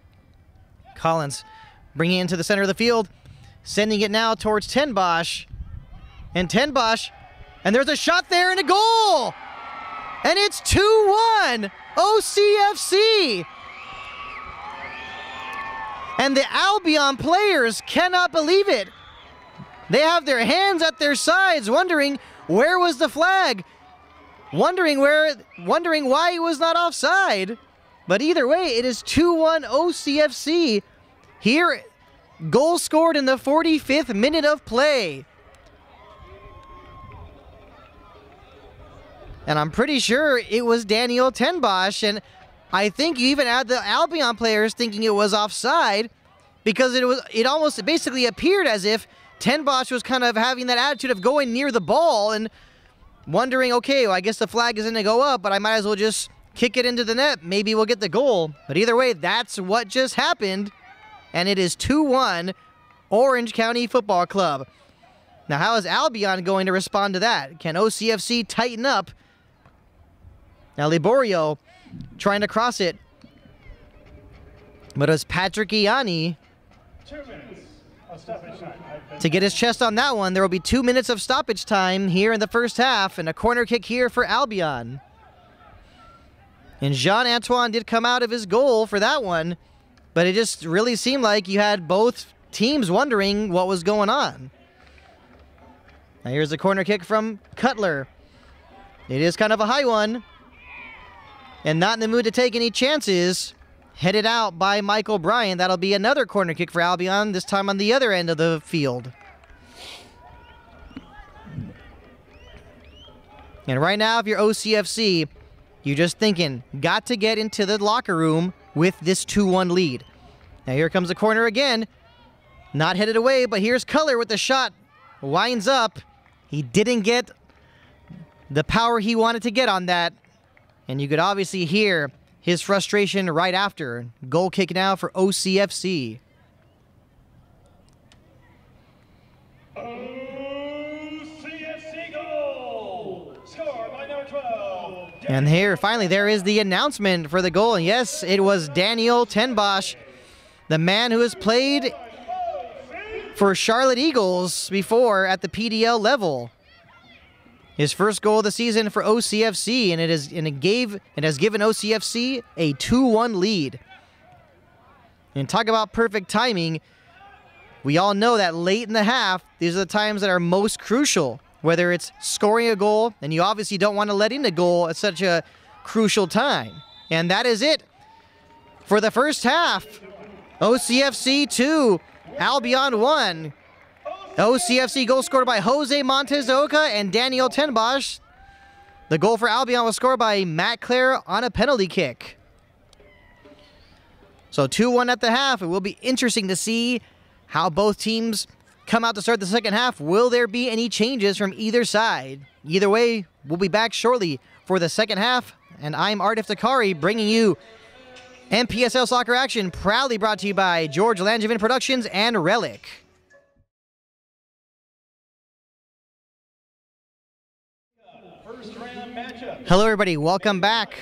Speaker 1: Collins bringing it into the center of the field. Sending it now towards Ten Bosch. And Ten Bosch. And there's a shot there and a goal. And it's 2-1 OCFC. And the Albion players cannot believe it. They have their hands at their sides, wondering where was the flag, wondering why it was not offside. But either way, it is 2-1 OCFC. Here, goal scored in the 45th minute of play. And I'm pretty sure it was Daniel ten Bosch, and I think you even had the Albion players thinking it was offside, because it almost basically appeared as if ten Bosch was kind of having that attitude of going near the ball and wondering, okay, well, I guess the flag isn't going to go up, but I might as well just kick it into the net. Maybe we'll get the goal. But either way, that's what just happened, and it is 2-1 Orange County Football Club. Now, how is Albion going to respond to that? Can OCFC tighten up? Now, Liborio trying to cross it. But it's Patrick Ianni
Speaker 2: 2 minutes of stoppage time.
Speaker 1: to get his chest on that one. There will be 2 minutes of stoppage time here in the first half, and a corner kick here for Albion. And Jean-Antoine did come out of his goal for that one, but it just really seemed like you had both teams wondering what was going on. Now here's a corner kick from Cutler. It is kind of a high one, and not in the mood to take any chances. Headed out by Michael Bryant. That'll be another corner kick for Albion, this time on the other end of the field. And right now, if you're OCFC, you're just thinking, got to get into the locker room with this 2-1 lead. Now here comes the corner again. Not headed away, but here's Cutler with the shot. Winds up. He didn't get the power he wanted to get on that. And you could obviously hear his frustration right after. Goal kick now for OCFC.
Speaker 2: OCFC goal! Score by number 12.
Speaker 1: And here, finally, there is the announcement for the goal. And yes, it was Daniel ten Bosch, the man who has played for Charlotte Eagles before at the PDL level. His first goal of the season for OCFC, and it has given OCFC a 2-1 lead. And talk about perfect timing. We all know that late in the half, these are the times that are most crucial, whether it's scoring a goal, and you obviously don't want to let in a goal at such a crucial time. And that is it for the first half. OCFC 2, Albion 1. OCFC goal scored by Jose Montes de Oca and Daniel ten Bosch. The goal for Albion was scored by Matt Clare on a penalty kick. So 2-1 at the half. It will be interesting to see how both teams come out to start the second half. Will there be any changes from either side? Either way, we'll be back shortly for the second half. And I'm Art Iftikhari bringing you Npsl Soccer Action, proudly brought to you by George Langevin Productions and Relic. Hello everybody, welcome back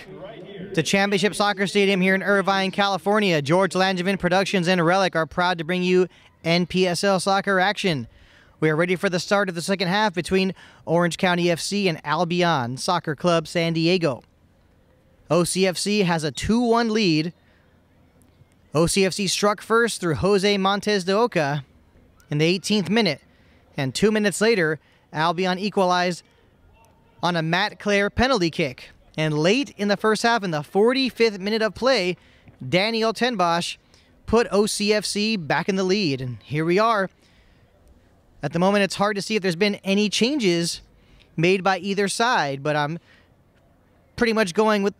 Speaker 1: to Championship Soccer Stadium here in Irvine, California. George Langevin Productions and Relic are proud to bring you Npsl Soccer Action. We are ready for the start of the second half between Orange County FC and Albion Soccer Club San Diego. OCFC has a 2-1 lead. OCFC struck first through Jose Montes de Oca in the 18th minute, and 2 minutes later, Albion equalized on a Matt Clare penalty kick. And late in the first half, in the 45th minute of play, Daniel ten Bosch put OCFC back in the lead. And here we are. At the moment, it's hard to see if there's been any changes made by either side, but I'm pretty much going with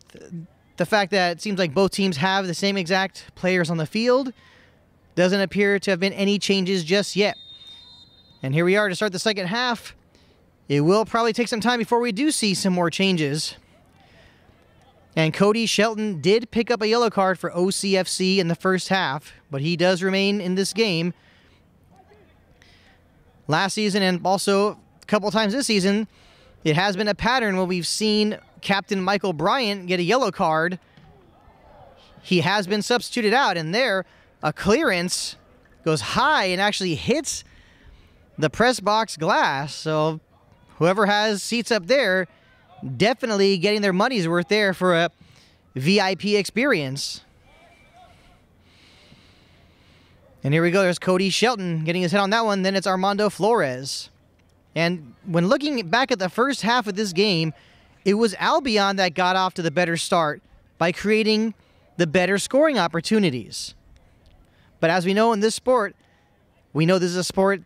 Speaker 1: the fact that it seems like both teams have the same exact players on the field. Doesn't appear to have been any changes just yet. And here we are to start the second half. It will probably take some time before we do see some more changes. And Cody Shelton did pick up a yellow card for OCFC in the first half, but he does remain in this game. Last season and also a couple times this season, it has been a pattern when we've seen Captain Michael Bryant get a yellow card. He has been substituted out, and there, a clearance goes high and actually hits the press box glass. So whoever has seats up there, definitely getting their money's worth there for a VIP experience. And here we go. There's Cody Shelton getting his hit on that one. Then it's Armando Flores. And when looking back at the first half of this game, it was Albion that got off to the better start by creating the better scoring opportunities. But as we know in this sport, we know this is a sport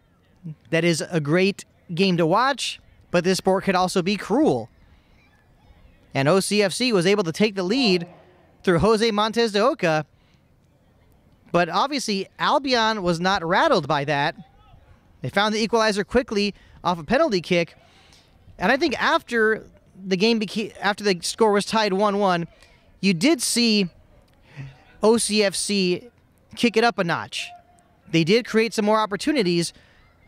Speaker 1: that is a great game to watch, but this sport could also be cruel. And OCFC was able to take the lead through Jose Montes de Oca, but obviously Albion was not rattled by that. They found the equalizer quickly off a penalty kick, and I think after the score was tied 1-1, you did see OCFC kick it up a notch. They did create some more opportunities.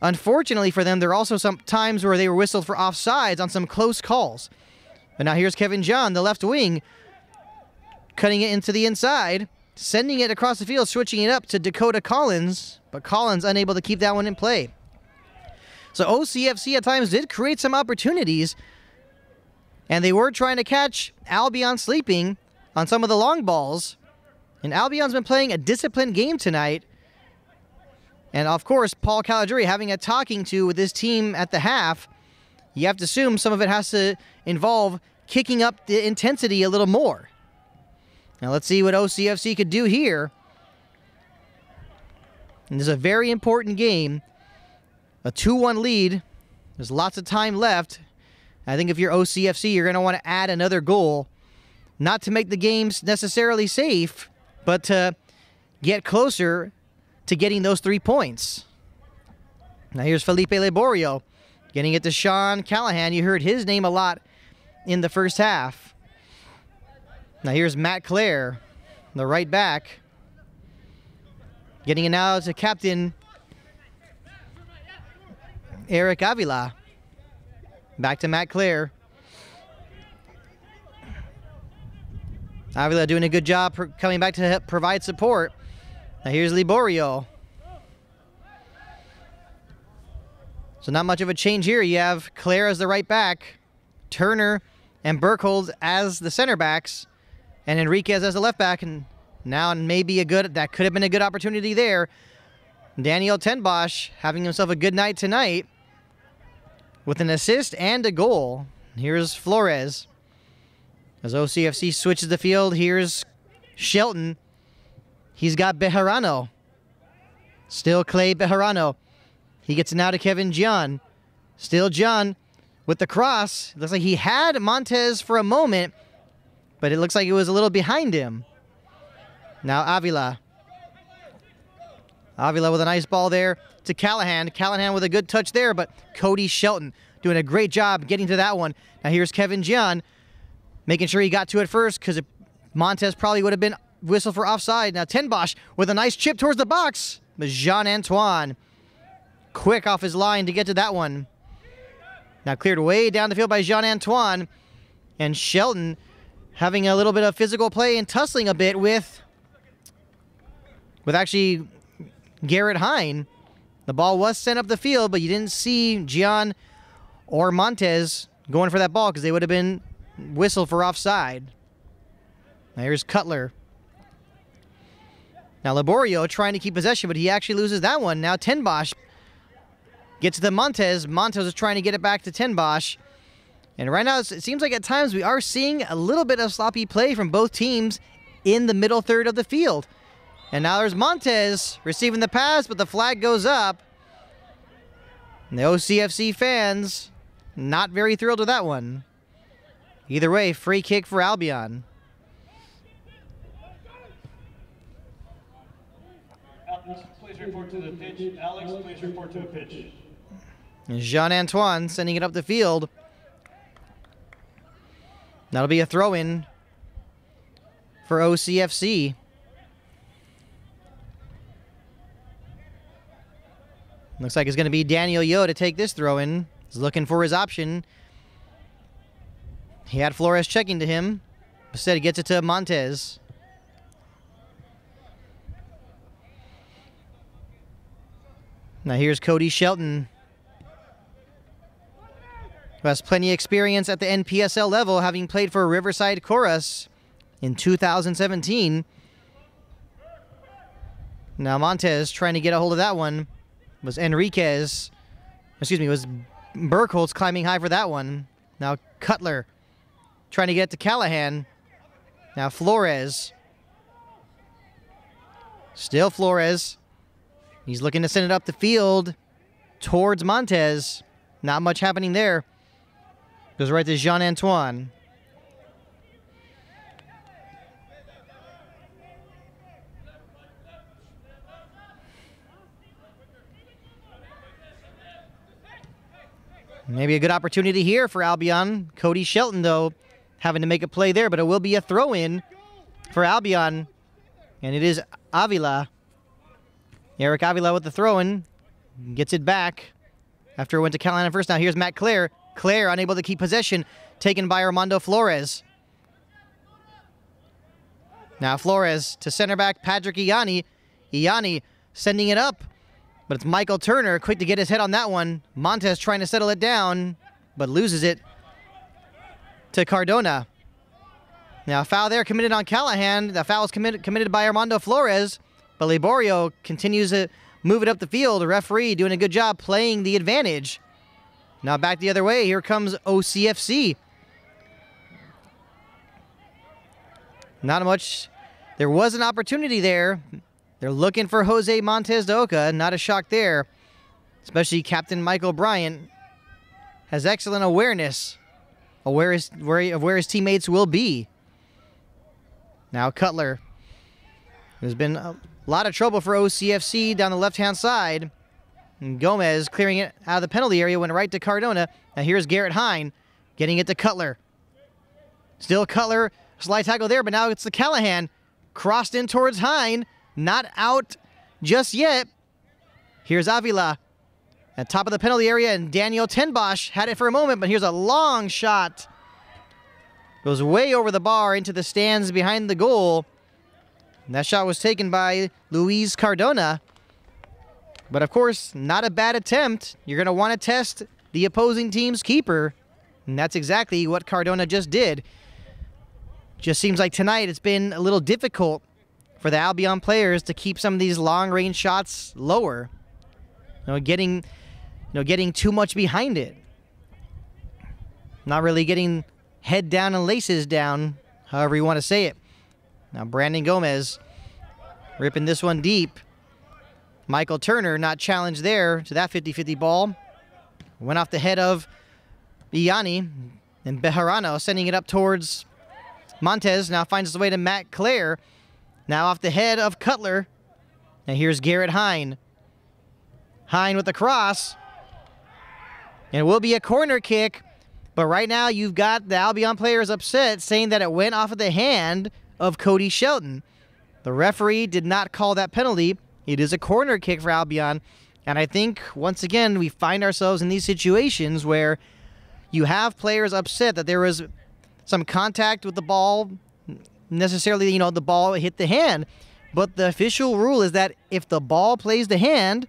Speaker 1: Unfortunately for them, there are also some times where they were whistled for offsides on some close calls. But now here's Kevin John, the left wing, cutting it into the inside, sending it across the field, switching it up to Dakota Collins, but Collins unable to keep that one in play. So OCFC at times did create some opportunities, and they were trying to catch Albion sleeping on some of the long balls. And Albion's been playing a disciplined game tonight. And of course, Paul Caligiuri having a talking to with his team at the half. You have to assume some of it has to involve kicking up the intensity a little more. Now let's see what OCFC could do here. And this is a very important game. A 2-1 lead. There's lots of time left. I think if you're OCFC, you're going to want to add another goal. Not to make the games necessarily safe, but to get closer to getting those 3 points. Now here's Felipe Liborio getting it to Sean Callahan. You heard his name a lot in the first half. Now here's Matt Clare, the right back. Getting it now to captain Eric Avila. Back to Matt Clare. Avila doing a good job coming back to provide support. Now here's Liborio. So not much of a change here. You have Clare as the right back, Turner and Berkhold as the center backs, and Enriquez as the left back. And now maybe that could have been a good opportunity there. Daniel Tenbosch having himself a good night tonight with an assist and a goal. Here's Flores. As OCFC switches the field, here's Shelton. He's got Bejarano. Still Clay Bejarano. He gets it now to Kevin John. Still John with the cross. Looks like he had Montes for a moment, but it looks like it was a little behind him. Now Avila. Avila with a nice ball there to Callahan. Callahan with a good touch there, but Cody Shelton doing a great job getting to that one. Now here's Kevin John, making sure he got to it first because Montes probably would have been whistled for offside. Now Tenbosch with a nice chip towards the box. But Jean-Antoine quick off his line to get to that one. Now cleared way down the field by Jean-Antoine. And Shelton having a little bit of physical play and tussling a bit with actually Garrett Hine. The ball was sent up the field, but you didn't see Gian or Montes going for that ball because they would have been whistled for offside. Now here's Cutler. Now Liborio trying to keep possession, but he actually loses that one. Now Tenbosch gets to Montes. Montes is trying to get it back to Tenbosch. And right now it seems like at times we are seeing a little bit of sloppy play from both teams in the middle third of the field. And now there's Montes receiving the pass, but the flag goes up. And the OCFC fans not very thrilled with that one. Either way, free kick for Albion.
Speaker 2: Please report to the pitch. Alex, please report to the pitch.
Speaker 1: And Jean-Antoine sending it up the field. That'll be a throw-in for OCFC. Looks like it's going to be Daniel Yo to take this throw-in. He's looking for his option. He had Flores checking to him. Instead, he gets it to Montes. Now here's Cody Shelton, who has plenty of experience at the Npsl level, having played for Riverside Chorus in 2017. Now Montez trying to get a hold of that one. Was Enriquez. Excuse me, was Burkholz climbing high for that one. Now Cutler trying to get to Callahan. Now Flores. Still Flores. He's looking to send it up the field towards Montez. Not much happening there. Goes right to Jean-Antoine. Maybe a good opportunity here for Albion. Cody Shelton, though, having to make a play there, but it will be a throw-in for Albion. And it is Avila. Eric Avila with the throw-in. Gets it back after it went to Callahan first. Now here's Matt Clare. Clare unable to keep possession. Taken by Armando Flores. Now Flores to center back Patrick Ianni. Ianni sending it up. But it's Michael Turner, quick to get his head on that one. Montez trying to settle it down, but loses it to Cardona. Now, a foul there committed on Callahan. The foul is committed by Armando Flores, but Liborio continues to move it up the field. The referee doing a good job playing the advantage. Now back the other way. Here comes OCFC. Not much. There was an opportunity there. They're looking for Jose Montez de Oca. Not a shock there. Especially Captain Michael Bryant has excellent awareness of where his teammates will be. Now Cutler. There's been a lot of trouble for OCFC down the left-hand side. And Gomez clearing it out of the penalty area, went right to Cardona. Now here's Garrett Hine getting it to Cutler. Still Cutler, slide tackle there, but now it's the Callahan. Crossed in towards Hine. Not out just yet. Here's Avila at top of the penalty area, and Daniel Tenbosch had it for a moment, but here's a long shot. Goes way over the bar into the stands behind the goal. And that shot was taken by Luis Cardona. But of course, not a bad attempt. You're going to want to test the opposing team's keeper. And that's exactly what Cardona just did. Just seems like tonight it's been a little difficult for the Albion players to keep some of these long-range shots lower. Getting too much behind it. Not really getting head down and laces down, however you want to say it. Now Brandon Gomez ripping this one deep. Michael Turner not challenged there to that 50-50 ball. Went off the head of Ianni, and Bejarano sending it up towards Montez. Now finds his way to Matt Clare. Now off the head of Cutler. Now here's Garrett Hine. Hine with the cross. And it will be a corner kick. But right now you've got the Albion players upset, saying that it went off of the hand of Cody Shelton. The referee did not call that penalty. It is a corner kick for Albion. And I think, once again, we find ourselves in these situations where you have players upset that there was some contact with the ball. Necessarily, the ball hit the hand. But the official rule is that if the ball plays the hand,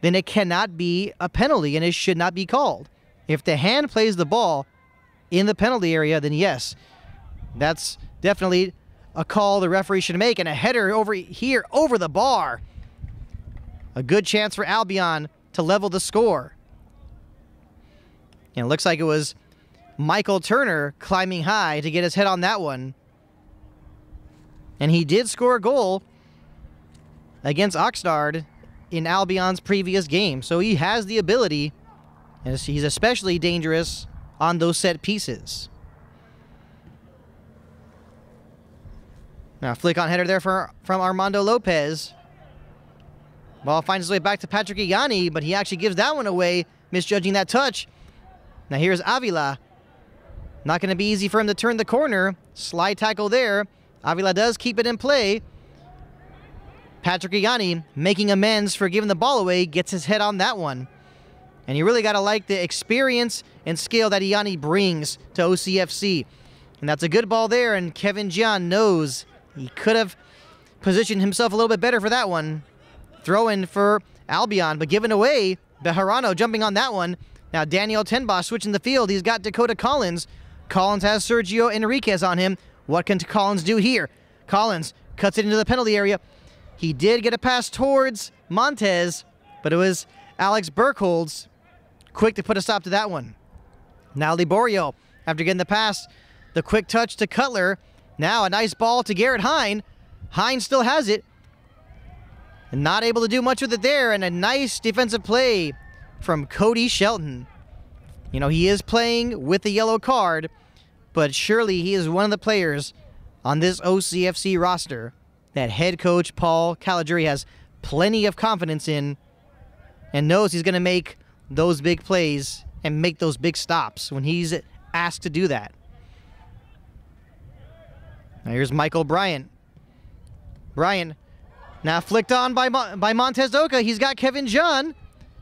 Speaker 1: then it cannot be a penalty and it should not be called. If the hand plays the ball in the penalty area, then yes, that's definitely a call the referee should make. And a header over here, over the bar. A good chance for Albion to level the score. And it looks like it was Michael Turner climbing high to get his head on that one. And he did score a goal against Oxnard in Albion's previous game. So he has the ability, and he's especially dangerous on those set pieces. Now flick on header there from Armando Lopez. Ball finds its way back to Patrick Ianni, but he actually gives that one away, misjudging that touch. Now here's Avila. Not going to be easy for him to turn the corner. Slide tackle there. Avila does keep it in play. Patrick Ianni, making amends for giving the ball away, gets his head on that one. And you really got to like the experience and skill that Ianni brings to OCFC. And that's a good ball there, and Kevin Gian knows he could have positioned himself a little bit better for that one. Throw in for Albion, but given away. Bejarano jumping on that one. Now Daniel Tenbosch switching the field. He's got Dakota Collins. Collins has Sergio Enriquez on him. What can Collins do here? Collins cuts it into the penalty area. He did get a pass towards Montez, but it was Alex Burkholz quick to put a stop to that one. Now Liborio, after getting the pass, the quick touch to Cutler. Now a nice ball to Garrett Hine. Hine still has it. And not able to do much with it there, and a nice defensive play from Cody Shelton. You know, he is playing with the yellow card, but surely he is one of the players on this OCFC roster that head coach Paul Caligiuri has plenty of confidence in and knows he's going to make those big plays and make those big stops when he's asked to do that. Now here's Michael Bryant. Bryant now flicked on by Montez Oka. He's got Kevin John.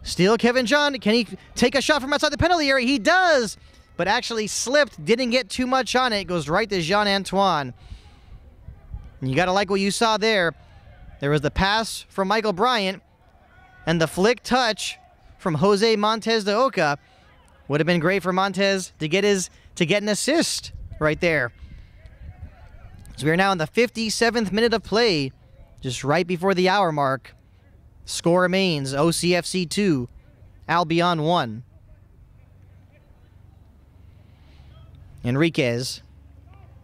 Speaker 1: Still Kevin John. Can he take a shot from outside the penalty area? He does, but actually slipped. Didn't get too much on it. Goes right to Jean-Antoine. And you got to like what you saw there. There was the pass from Michael Bryant, and the flick touch from Jose Montez de Oca. Would have been great for Montez to get an assist right there. So we are now in the 57th minute of play, just right before the hour mark. Score remains OCFC 2, Albion 1. Enriquez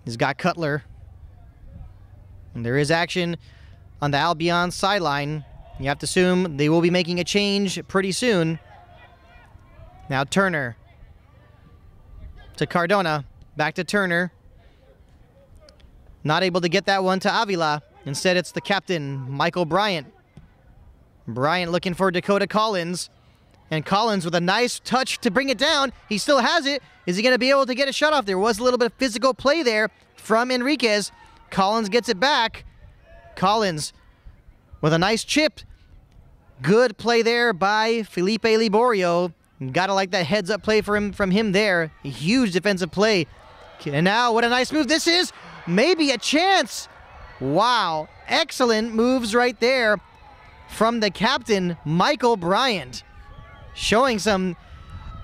Speaker 1: has got Cutler. And there is action on the Albion sideline. You have to assume they will be making a change pretty soon. Now Turner to Cardona. Back to Turner. Not able to get that one to Avila. Instead, it's the captain, Michael Bryant. Bryant looking for Dakota Collins. And Collins with a nice touch to bring it down. He still has it. Is he going to be able to get a shot off? There was a little bit of physical play there from Enriquez. Collins gets it back. Collins with a nice chip. Good play there by Felipe Liborio. Gotta like that heads-up play from him there. A huge defensive play. And now, what a nice move this is. Maybe a chance. Wow. Excellent moves right there from the captain, Michael Bryant. Showing some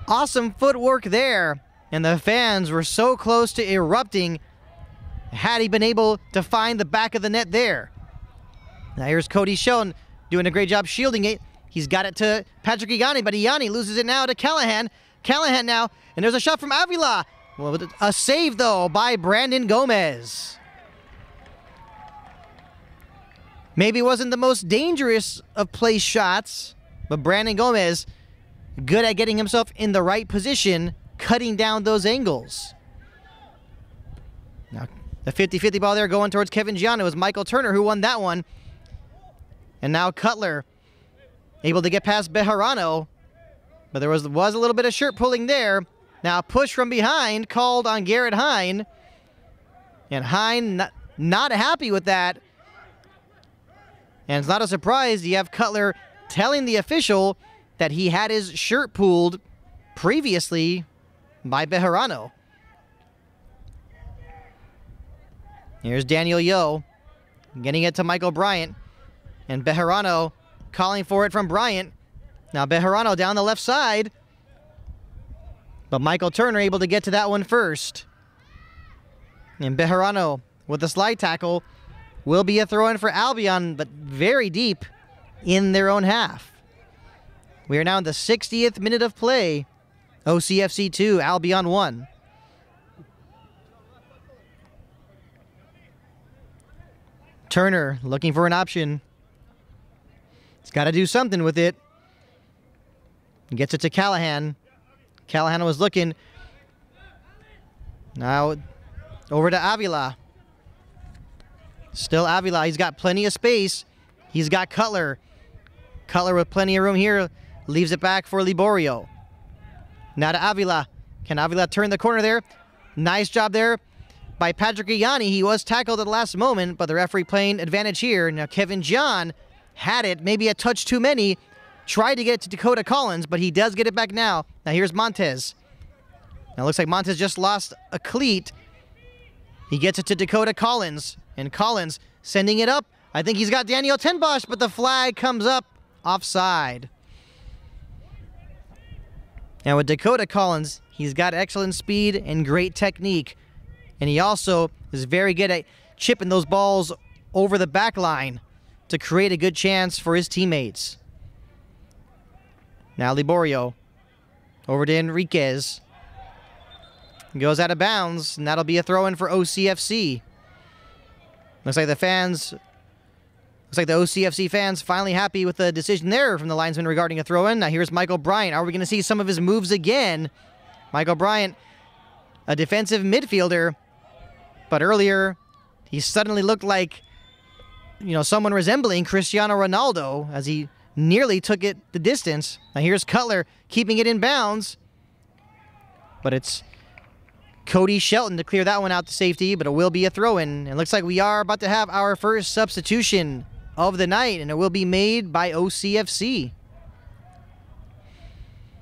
Speaker 1: awesome footwork there. And the fans were so close to erupting had he been able to find the back of the net there. Now here's Cody Shelton doing a great job shielding it. He's got it to Patrick Ianni, but Ianni loses it now to Callahan. Callahan now, and there's a shot from Avila. Well, a save, though, by Brandon Gomez. Maybe it wasn't the most dangerous of play shots, but Brandon Gomez, good at getting himself in the right position, cutting down those angles. Now, the 50-50 ball there going towards Kevin Giano. It was Michael Turner who won that one. And now Cutler able to get past Bejarano. But there was a little bit of shirt pulling there. Now push from behind called on Garrett Hine. And Hine not happy with that. And it's not a surprise. You have Cutler telling the official that he had his shirt pulled previously by Bejarano. Here's Daniel Yo getting it to Michael Bryant. And Bejarano calling for it from Bryant. Now Bejarano down the left side. But Michael Turner able to get to that one first. And Bejarano with the slide tackle will be a throw-in for Albion, but very deep in their own half. We are now in the 60th minute of play. OCFC 2, Albion 1. Turner looking for an option. He's got to do something with it. Gets it to Callahan. Callahan was looking. Now over to Avila. Still Avila. He's got plenty of space. He's got Cutler. Cutler with plenty of room here. Leaves it back for Liborio. Now to Avila. Can Avila turn the corner there? Nice job there by Patrick Ianni. He was tackled at the last moment, but the referee playing advantage here. Now Kevin John had it, maybe a touch too many. Tried to get it to Dakota Collins, but he does get it back now. Now here's Montez. Now it looks like Montez just lost a cleat. He gets it to Dakota Collins, and Collins sending it up. I think he's got Daniel Tenbosch, but the flag comes up offside. Now with Dakota Collins, he's got excellent speed and great technique. And he also is very good at chipping those balls over the back line. to create a good chance for his teammates. Now Liborio over to Enriquez. Goes out of bounds, and that'll be a throw-in for OCFC. Looks like the OCFC fans finally happy with the decision there from the linesman regarding a throw-in. Now here's Michael Bryant. Are we going to see some of his moves again? Michael Bryant, a defensive midfielder, but earlier he suddenly looked like, someone resembling Cristiano Ronaldo as he nearly took it the distance. Now here's Cutler keeping it in bounds, but it's Cody Shelton to clear that one out to safety, but it will be a throw-in. It looks like we are about to have our first substitution of the night, and it will be made by OCFC.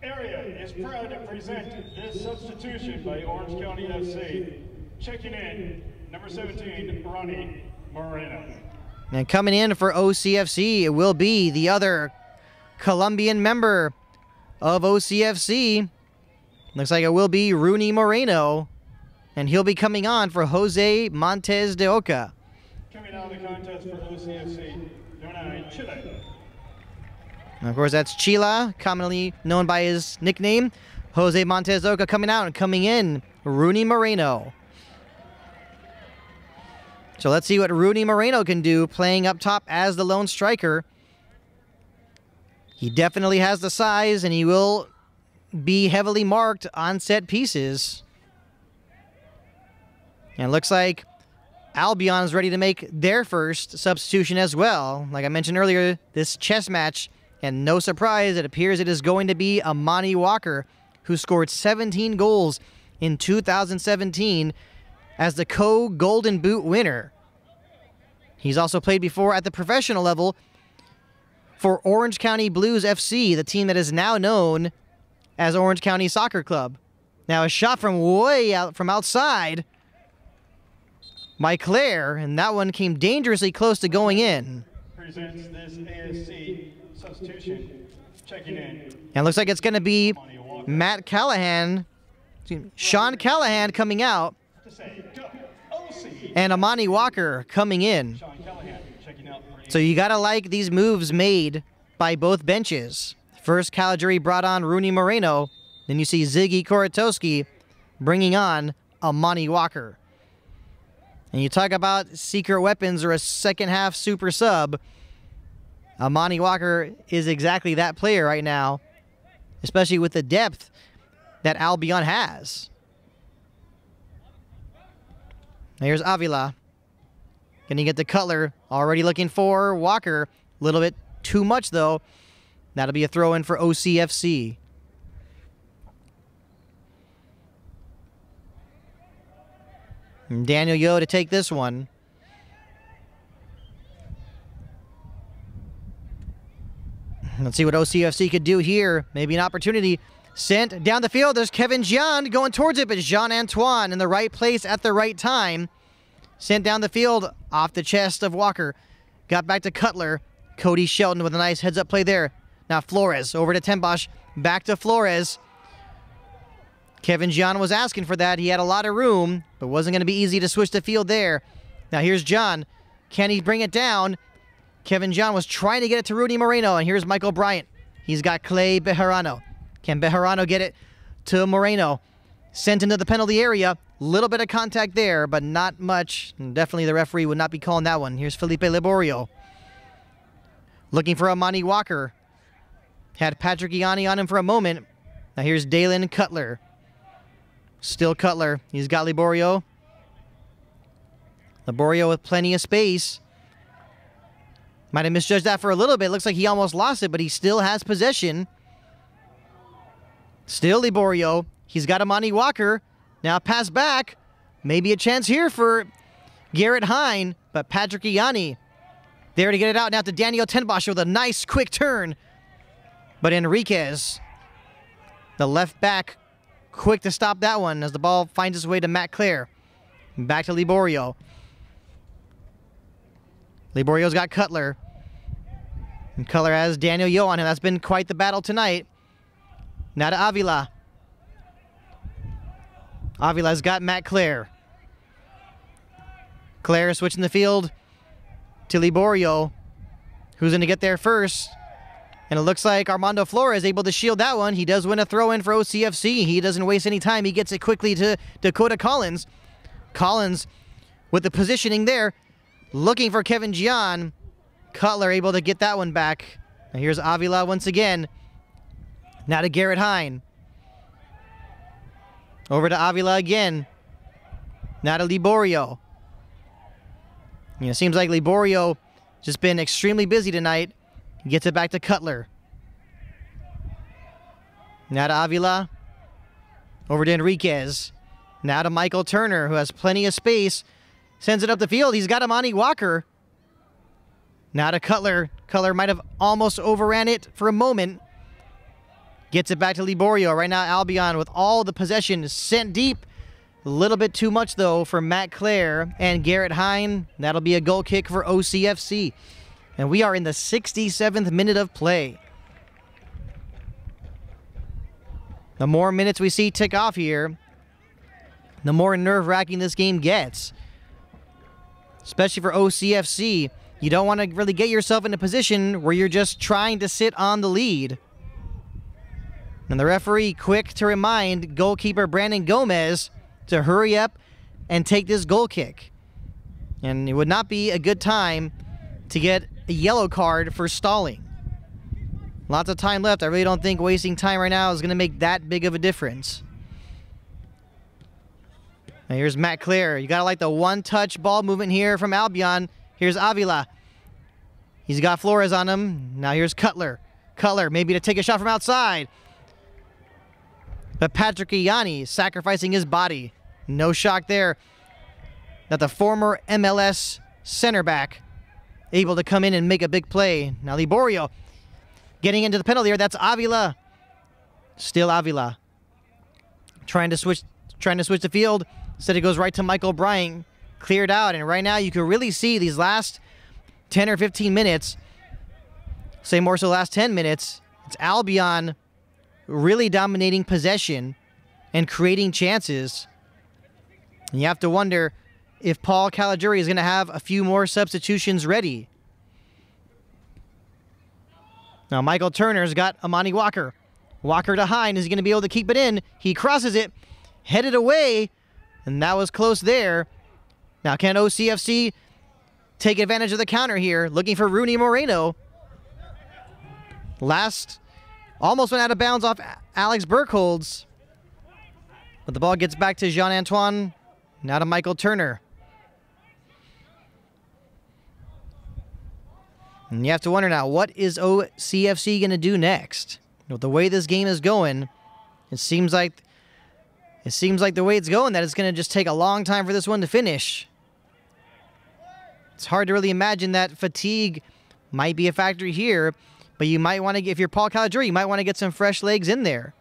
Speaker 2: Area is proud to present this substitution by Orange County FC. Checking in, number 17, Ronnie Moreno.
Speaker 1: And coming in for OCFC, it will be the other Colombian member of OCFC. Looks like it will be Rooney Moreno, and he'll be coming on for Jose Montes de Oca.
Speaker 2: Coming out of the contest for OCFC, number 9, Chile.
Speaker 1: And of course, that's Chila, commonly known by his nickname. Jose Montes de Oca coming out, and coming in, Rooney Moreno. So let's see what Rooney Moreno can do playing up top as the lone striker. He definitely has the size, and he will be heavily marked on set pieces. And it looks like Albion is ready to make their first substitution as well. Like I mentioned earlier, this chess match, and no surprise, it appears it is going to be Amani Walker, who scored 17 goals in 2017 as the co-Golden Boot winner. He's also played before at the professional level for Orange County Blues FC, the team that is now known as Orange County Soccer Club. Now a shot from way out from outside by Claire, and that one came dangerously close to going in.
Speaker 2: Presents this ASC substitution. Checking in.
Speaker 1: And it looks like it's going to be Matt Callahan, Sean Callahan coming out, and Amani Walker coming in. So you got to like these moves made by both benches. First, Caligari brought on Rooney Moreno. Then you see Ziggy Korotowski bringing on Amani Walker. And you talk about secret weapons or a second-half super sub. Amani Walker is exactly that player right now, especially with the depth that Albion has. Here's Avila. Going to get the Cutler, already looking for Walker. A little bit too much, though. That'll be a throw-in for OCFC. And Daniel Yo to take this one. Let's see what OCFC could do here. Maybe an opportunity. Sent down the field. There's Kevin Jean going towards it, but Jean-Antoine in the right place at the right time. Sent down the field off the chest of Walker. Got back to Cutler. Cody Shelton with a nice heads-up play there. Now Flores over to Tenbosch. Back to Flores. Kevin Jean was asking for that. He had a lot of room, but wasn't going to be easy to switch the field there. Now here's John. Can he bring it down? Kevin Jean was trying to get it to Rooney Moreno, and here's Michael Bryant. He's got Clay Bejarano. Can Bejarano get it to Moreno? Sent into the penalty area. Little bit of contact there, but not much. And definitely the referee would not be calling that one. Here's Felipe Liborio. Looking for Amani Walker. Had Patrick Ianni on him for a moment. Now here's Dalen Cutler. Still Cutler. He's got Liborio. Liborio with plenty of space. Might have misjudged that for a little bit. Looks like he almost lost it, but he still has possession. Still Liborio. He's got Amani Walker. Now pass back. Maybe a chance here for Garrett Hine, but Patrick Ianni there to get it out now to Daniel Tenbosch with a nice quick turn. But Enriquez, the left back, quick to stop that one as the ball finds its way to Matt Clare. Back to Liborio. Liborio's got Cutler. And Cutler has Daniel Yo on him. That's been quite the battle tonight. Now to Avila. Avila's got Matt Clare. Clare switching the field to Liborio. who's going to get there first. And it looks like Armando Flores able to shield that one. He does win a throw-in for OCFC. He doesn't waste any time. He gets it quickly to Dakota Collins. Collins with the positioning there, looking for Kevin Gian. Cutler able to get that one back. Now here's Avila once again. Now to Garrett Hine. Over to Avila again. Now to Liborio. You know, seems like Liborio just been extremely busy tonight. Gets it back to Cutler. Now to Avila. Over to Enriquez. Now to Michael Turner, who has plenty of space. Sends it up the field. He's got Amani Walker. Now to Cutler. Cutler might have almost overran it for a moment. Gets it back to Liborio. Right now, Albion with all the possession sent deep. A little bit too much, though, for Matt Clare and Garrett Hine. That'll be a goal kick for OCFC. And we are in the 67th minute of play. The more minutes we see tick off here, the more nerve-wracking this game gets. Especially for OCFC. You don't want to really get yourself in a position where you're just trying to sit on the lead. And the referee quick to remind goalkeeper Brandon Gomez to hurry up and take this goal kick. And it would not be a good time to get a yellow card for stalling. Lots of time left. I really don't think wasting time right now is going to make that big of a difference. Now here's Matt Clare. You got to like the one-touch ball movement here from Albion. Here's Avila. He's got Flores on him. Now here's Cutler. Cutler maybe to take a shot from outside. But Patrick Ianni sacrificing his body. No shock there that the former MLS center back able to come in and make a big play. Now Liborio getting into the penalty area. That's Avila. Still Avila. Trying to switch the field. Instead it goes right to Michael Bryant. Cleared out. And right now you can really see these last 10 or 15 minutes. Say more so last 10 minutes. It's Albion really dominating possession and creating chances. And you have to wonder if Paul Caligiuri is going to have a few more substitutions ready. Now Michael Turner's got Amani Walker. Walker to Hine. Is he going to be able to keep it in? He crosses it, headed away, and that was close there. Now can OCFC take advantage of the counter here? Looking for Rooney Moreno. Almost went out of bounds off Alex Burkholz. But the ball gets back to Jean-Antoine. Now to Michael Turner. And you have to wonder now, what is OCFC going to do next? With the way this game is going, it seems like the way it's going that it's going to just take a long time for this one to finish. It's hard to really imagine that fatigue might be a factor here, but you might want to, if you're Paul Caligiuri, you might want to get some fresh legs in there.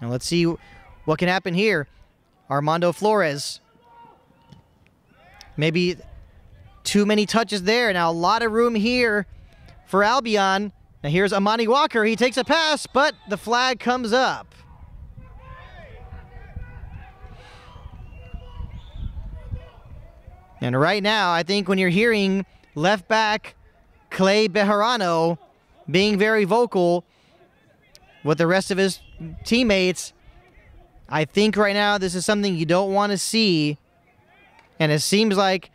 Speaker 1: Now let's see what can happen here. Armando Flores. Maybe too many touches there. Now a lot of room here for Albion. Now here's Amani Walker. He takes a pass, but the flag comes up. And right now, I think when you're hearing left back Clay Bejarano being very vocal with the rest of his teammates, I think right now this is something you don't want to see. And it seems like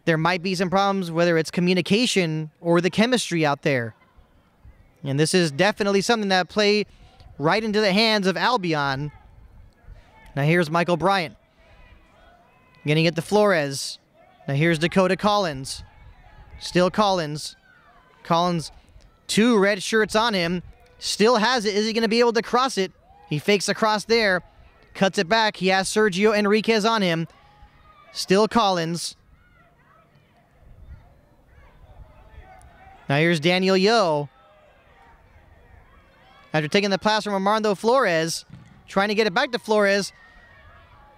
Speaker 1: there might be some problems, whether it's communication or the chemistry out there. And this is definitely something that play right into the hands of Albion. Now here's Michael Bryant. Getting it to Flores. Now here's Dakota Collins. Still Collins. Collins, 2 red shirts on him. Still has it. Is he going to be able to cross it? He fakes across there. Cuts it back. He has Sergio Enriquez on him. Still Collins. Now here's Daniel Yo. After taking the pass from Armando Flores, trying to get it back to Flores.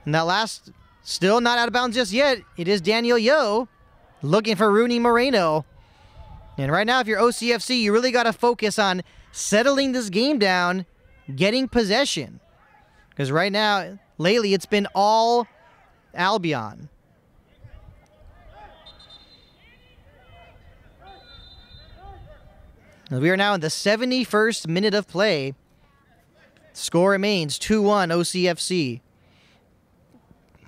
Speaker 1: And that last, still not out of bounds just yet. It is Daniel Yo looking for Rooney Moreno. And right now, if you're OCFC, you really got to focus on settling this game down, getting possession. Because right now, lately, it's been all Albion. We are now in the 71st minute of play. Score remains 2-1 OCFC.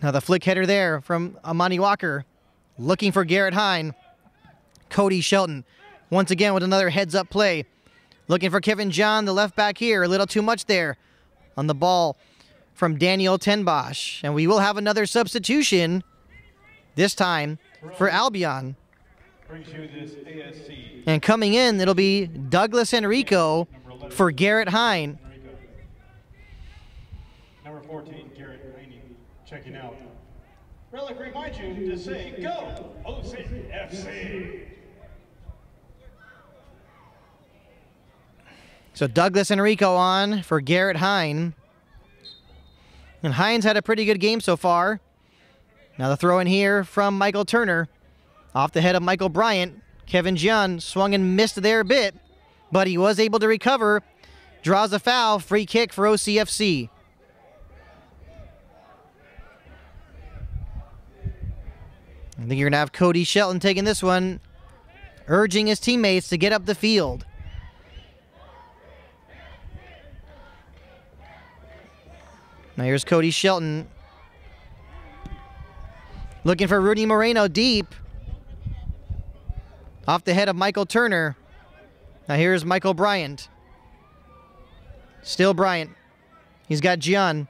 Speaker 1: Now the flick header there from Amani Walker. Looking for Garrett Hine. Cody Shelton once again with another heads-up play. Looking for Kevin John, the left back here. A little too much there on the ball from Daniel Tenbosch. And we will have another substitution, this time for Albion. And coming in, it'll be Douglas Enrico for Garrett Hine.
Speaker 2: Number 14, Garrett Hine, checking out. Relic reminds you to say, go, OCFC.
Speaker 1: So Douglas Enrico on for Garrett Hine. And Hines had a pretty good game so far. Now the throw in here from Michael Turner. Off the head of Michael Bryant. Kevin Jian swung and missed there a bit, but he was able to recover. Draws a foul, free kick for OCFC. I think you're going to have Cody Shelton taking this one, urging his teammates to get up the field. Now here's Cody Shelton. Looking for Rudy Moreno deep. Off the head of Michael Turner. Now here's Michael Bryant. Still Bryant. He's got Gian.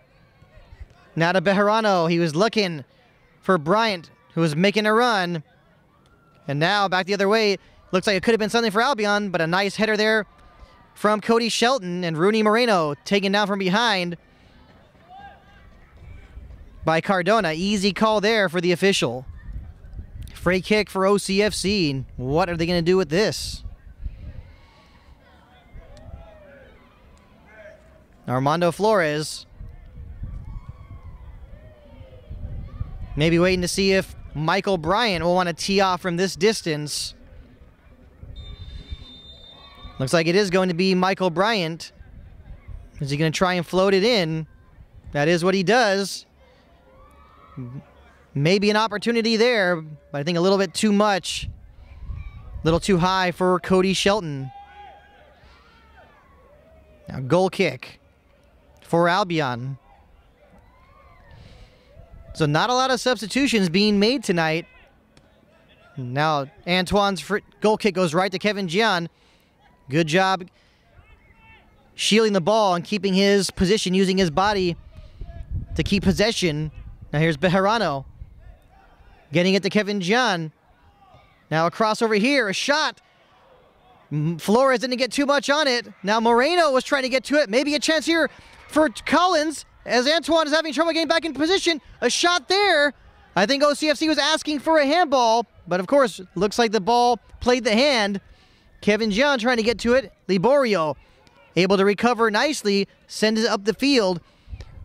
Speaker 1: Now to Bejarano. He was looking for Bryant, who was making a run. And now back the other way. Looks like it could have been something for Albion, but a nice header there from Cody Shelton, and Rooney Moreno taken down from behind by Cardona. Easy call there for the official. Free kick for OCFC. What are they going to do with this? Armando Flores. Maybe waiting to see if Michael Bryant will want to tee off from this distance. Looks like it is going to be Michael Bryant. Is he going to try and float it in? That is what he does. Maybe an opportunity there, but I think a little bit too much. A little too high for Cody Shelton. Now goal kick for Albion. So not a lot of substitutions being made tonight. Now Antoine's goal kick goes right to Kevin Gian. Good job shielding the ball and keeping his position, using his body to keep possession. Now here's Bejarano. Getting it to Kevin Gian. Now a cross over here, a shot. Flores didn't get too much on it. Now Moreno was trying to get to it. Maybe a chance here for Collins as Antoine is having trouble getting back in position. A shot there. I think OCFC was asking for a handball, but of course, looks like the ball played the hand. Kevin Gian trying to get to it. Liborio able to recover nicely, send it up the field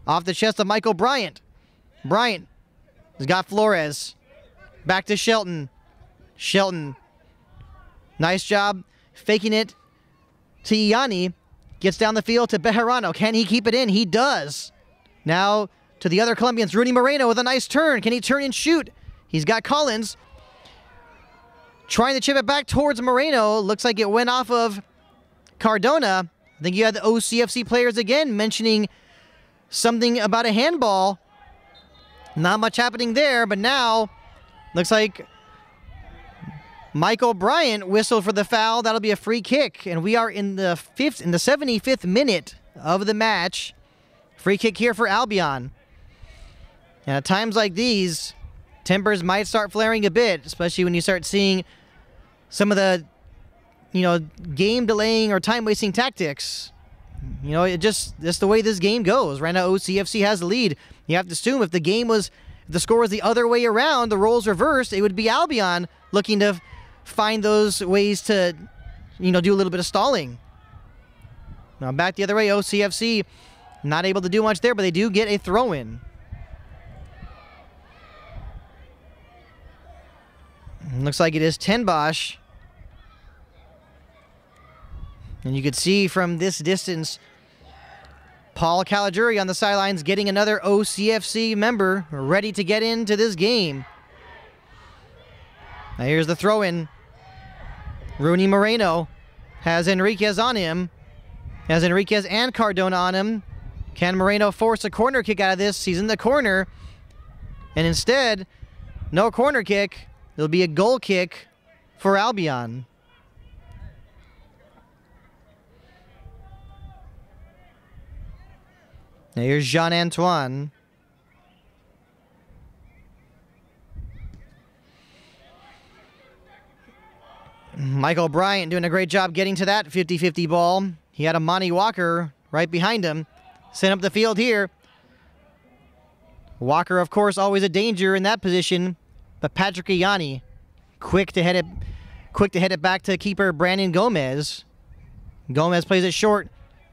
Speaker 1: off the chest of Michael Bryant. Bryant has got Flores. Back to Shelton. Shelton. Nice job faking it to Ianni. Gets down the field to Bejarano. Can he keep it in? He does. Now to the other Colombians. Rooney Moreno with a nice turn. Can he turn and shoot? He's got Collins. Trying to chip it back towards Moreno. Looks like it went off of Cardona. I think you had the OCFC players again mentioning something about a handball. Not much happening there, but now looks like Michael Bryant whistled for the foul. That'll be a free kick, and we are in the 75th minute of the match. Free kick here for Albion. And at times like these, tempers might start flaring a bit, especially when you start seeing some of the, game delaying or time wasting tactics. It's the way this game goes. Right now, OCFC has the lead. You have to assume if the score was the other way around, the roles reversed, it would be Albion looking to find those ways to, do a little bit of stalling. Now back the other way, OCFC not able to do much there, but they do get a throw-in. Looks like it is Tenbosch. And you could see from this distance, Paul Caligiuri on the sidelines getting another OCFC member ready to get into this game. Now here's the throw-in. Rooney Moreno has Enriquez on him. Has Enriquez and Cardona on him. Can Moreno force a corner kick out of this? He's in the corner. And instead, no corner kick. It'll be a goal kick for Albion. Now here's Jean-Antoine. Michael Bryant doing a great job getting to that 50-50 ball. He had Amani Walker right behind him. Sent up the field here. Walker, of course, always a danger in that position. But Patrick Ianni, quick to head it back to keeper Brandon Gomez. Gomez plays it short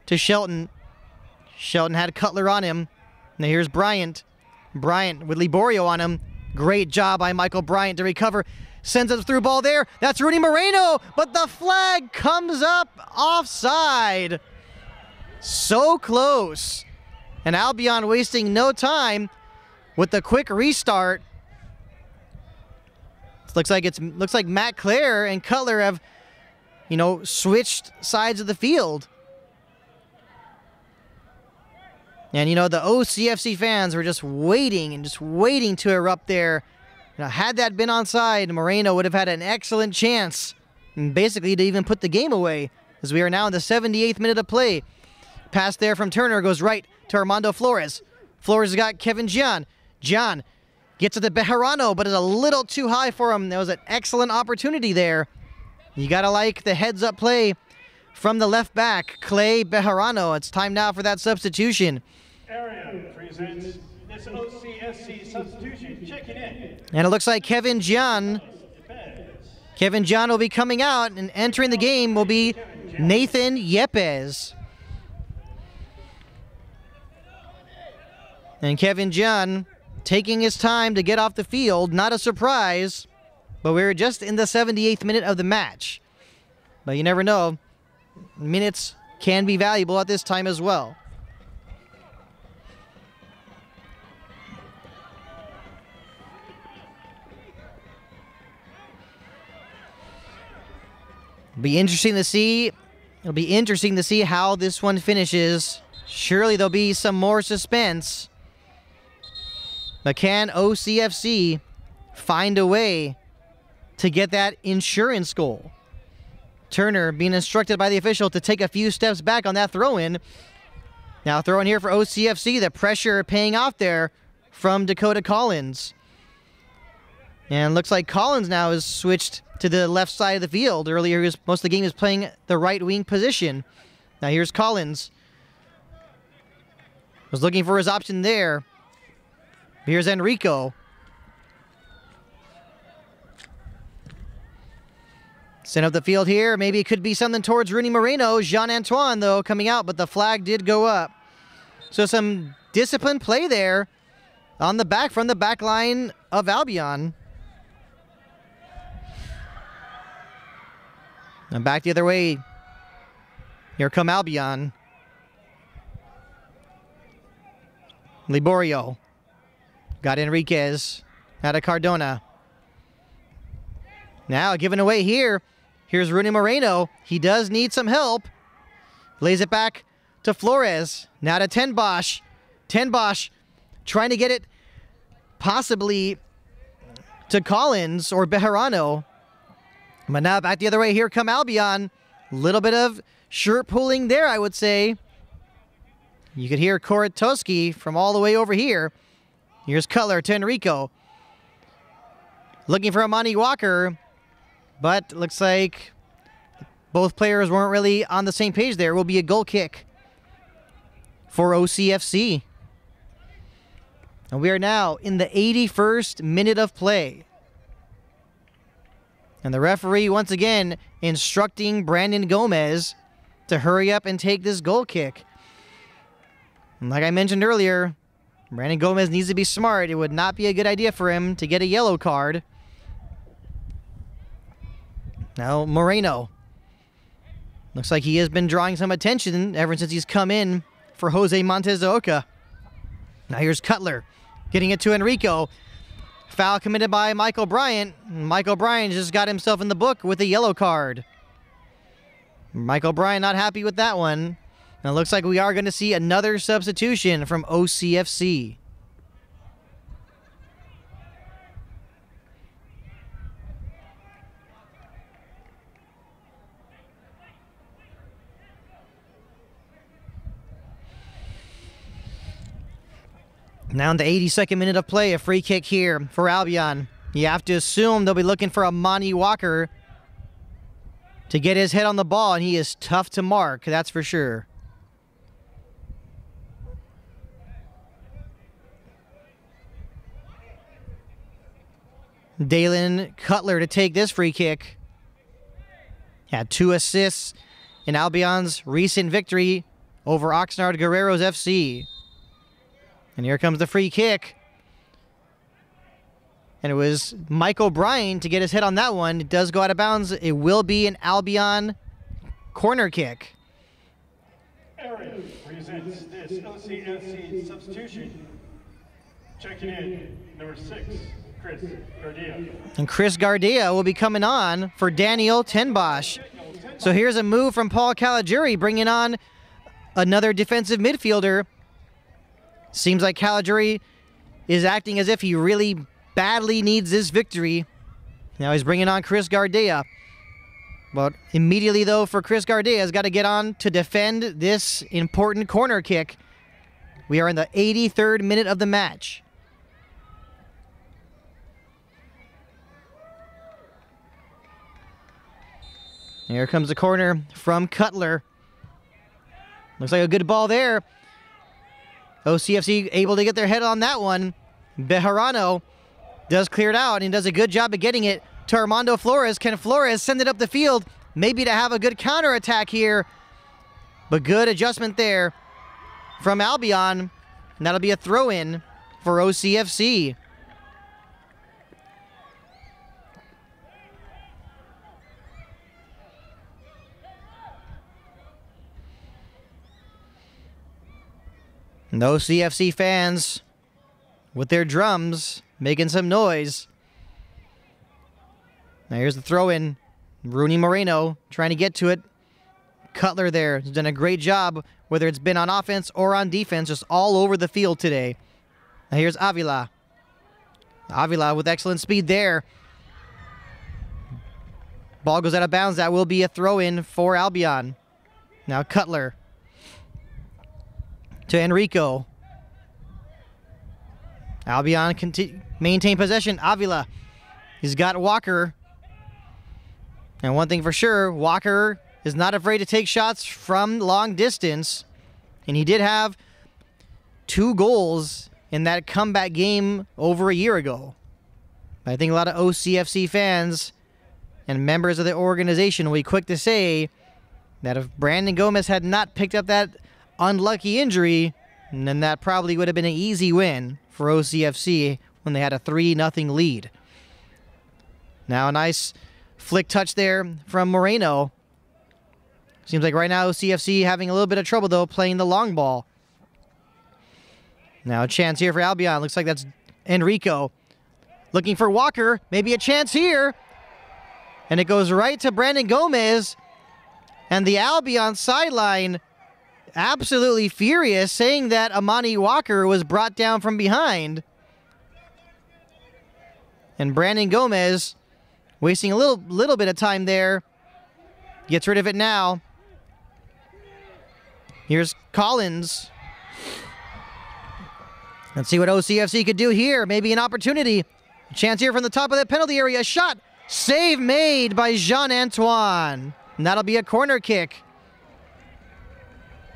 Speaker 1: to Shelton. Shelton had Cutler on him. Now here's Bryant. Bryant with Liborio on him. Great job by Michael Bryant to recover. Sends a through ball there. That's Rudy Moreno, but the flag comes up offside. So close. And Albion wasting no time with the quick restart. Looks like Matt Clare and Cutler have, switched sides of the field. And, the OCFC fans were just waiting to erupt there. Had that been onside, Moreno would have had an excellent chance, basically to even put the game away, as we are now in the 78th minute of play. Pass there from Turner goes right to Armando Flores. Flores has got Kevin Gian. Gian gets to the Bejarano, but it's a little too high for him. That was an excellent opportunity there. You got to like the heads-up play from the left back, Clay Bejarano. It's time now for that substitution.
Speaker 2: Area presents this OCFC substitution. Checking in.
Speaker 1: And it looks like Kevin Gian will be coming out, and entering the game will be Nathan Yepes. And Kevin Gian taking his time to get off the field. Not a surprise, but we're just in the 78th minute of the match. But you never know. Minutes can be valuable at this time as well. It'll be interesting to see how this one finishes. Surely there'll be some more suspense. But can OCFC find a way to get that insurance goal? Turner being instructed by the official to take a few steps back on that throw-in. Now throw-in here for OCFC. The pressure paying off there from Dakota Collins. And looks like Collins now is switched to the left side of the field. Earlier, most of the game he was playing the right wing position. Now here's Collins. Was looking for his option there. Here's Enrico. Sent up the field here. Maybe it could be something towards Rooney Moreno. Jean-Antoine, though, coming out, but the flag did go up. So some disciplined play there on the back, from the back line of Albion. And back the other way. Here come Albion. Liborio. Got Enriquez. Out of Cardona. Now given away here. Here's Rooney Moreno. He does need some help. Lays it back to Flores. Now to Ten Bosch. Ten Bosch trying to get it possibly to Collins or Bejarano. But now back the other way. Here come Albion. Little bit of shirt pulling there, I would say. You could hear Korotowski from all the way over here. Here's Cutler to Enrico. Looking for Amani Walker. But looks like both players weren't really on the same page there. Will be a goal kick for OCFC. And we are now in the 81st minute of play. And the referee once again instructing Brandon Gomez to hurry up and take this goal kick. And like I mentioned earlier, Brandon Gomez needs to be smart. It would not be a good idea for him to get a yellow card. Now Moreno. Looks like he has been drawing some attention ever since he's come in for Jose Montes de Oca. Now here's Cutler getting it to Enrico. Foul committed by Michael Bryant. Michael Bryant just got himself in the book with a yellow card. Michael Bryan not happy with that one. And it looks like we are going to see another substitution from OCFC. Now in the 82nd minute of play, a free kick here for Albion. You have to assume they'll be looking for Amani Walker to get his head on the ball, and he is tough to mark, that's for sure. Dalen Cutler to take this free kick. Had 2 assists in Albion's recent victory over Oxnard Guerreros FC. And here comes the free kick. And it was Michael Bryan to get his head on that one. It does go out of bounds. It will be an Albion corner kick.
Speaker 2: Area presents this OCFC substitution. Checking in, number 6, Chris Gardia.
Speaker 1: And Chris Gardia will be coming on for Daniel Tenbosch. So here's a move from Paul Caligiuri, bringing on another defensive midfielder. Seems like Caligiuri is acting as if he really badly needs this victory. Now he's bringing on Chris Gardia. But immediately, though, for Chris Gardia, has got to get on to defend this important corner kick. We are in the 83rd minute of the match. Here comes the corner from Cutler. Looks like a good ball there. OCFC able to get their head on that one. Bejarano does clear it out, and he does a good job of getting it to Armando Flores. Can Flores send it up the field? Maybe to have a good counterattack here. But good adjustment there from Albion. And that'll be a throw-in for OCFC. And those CFC fans with their drums making some noise. Now here's the throw-in. Rooney Moreno trying to get to it. Cutler there has done a great job, whether it's been on offense or on defense, just all over the field today. Now here's Avila. Avila with excellent speed there. Ball goes out of bounds. That will be a throw-in for Albion. Now Cutler to Enrico. Albion maintain possession. Avila. He's got Walker. And one thing for sure, Walker is not afraid to take shots from long distance. And he did have 2 goals in that comeback game over a year ago. I think a lot of OCFC fans and members of the organization will be quick to say that if Brandon Gomez had not picked up that unlucky injury, then that probably would have been an easy win for OCFC when they had a 3-0 lead. Now a nice flick touch there from Moreno. Seems like right now OCFC having a little bit of trouble, though, playing the long ball. Now a chance here for Albion. Looks like that's Enrico. Looking for Walker. Maybe a chance here. And it goes right to Brandon Gomez. And the Albion sideline absolutely furious, saying that Amani Walker was brought down from behind. And Brandon Gomez wasting a little bit of time there. Gets rid of it now. Here's Collins. Let's see what OCFC could do here. Maybe an opportunity. A chance here from the top of that penalty area. Shot. Save made by Jean-Antoine. And that'll be a corner kick.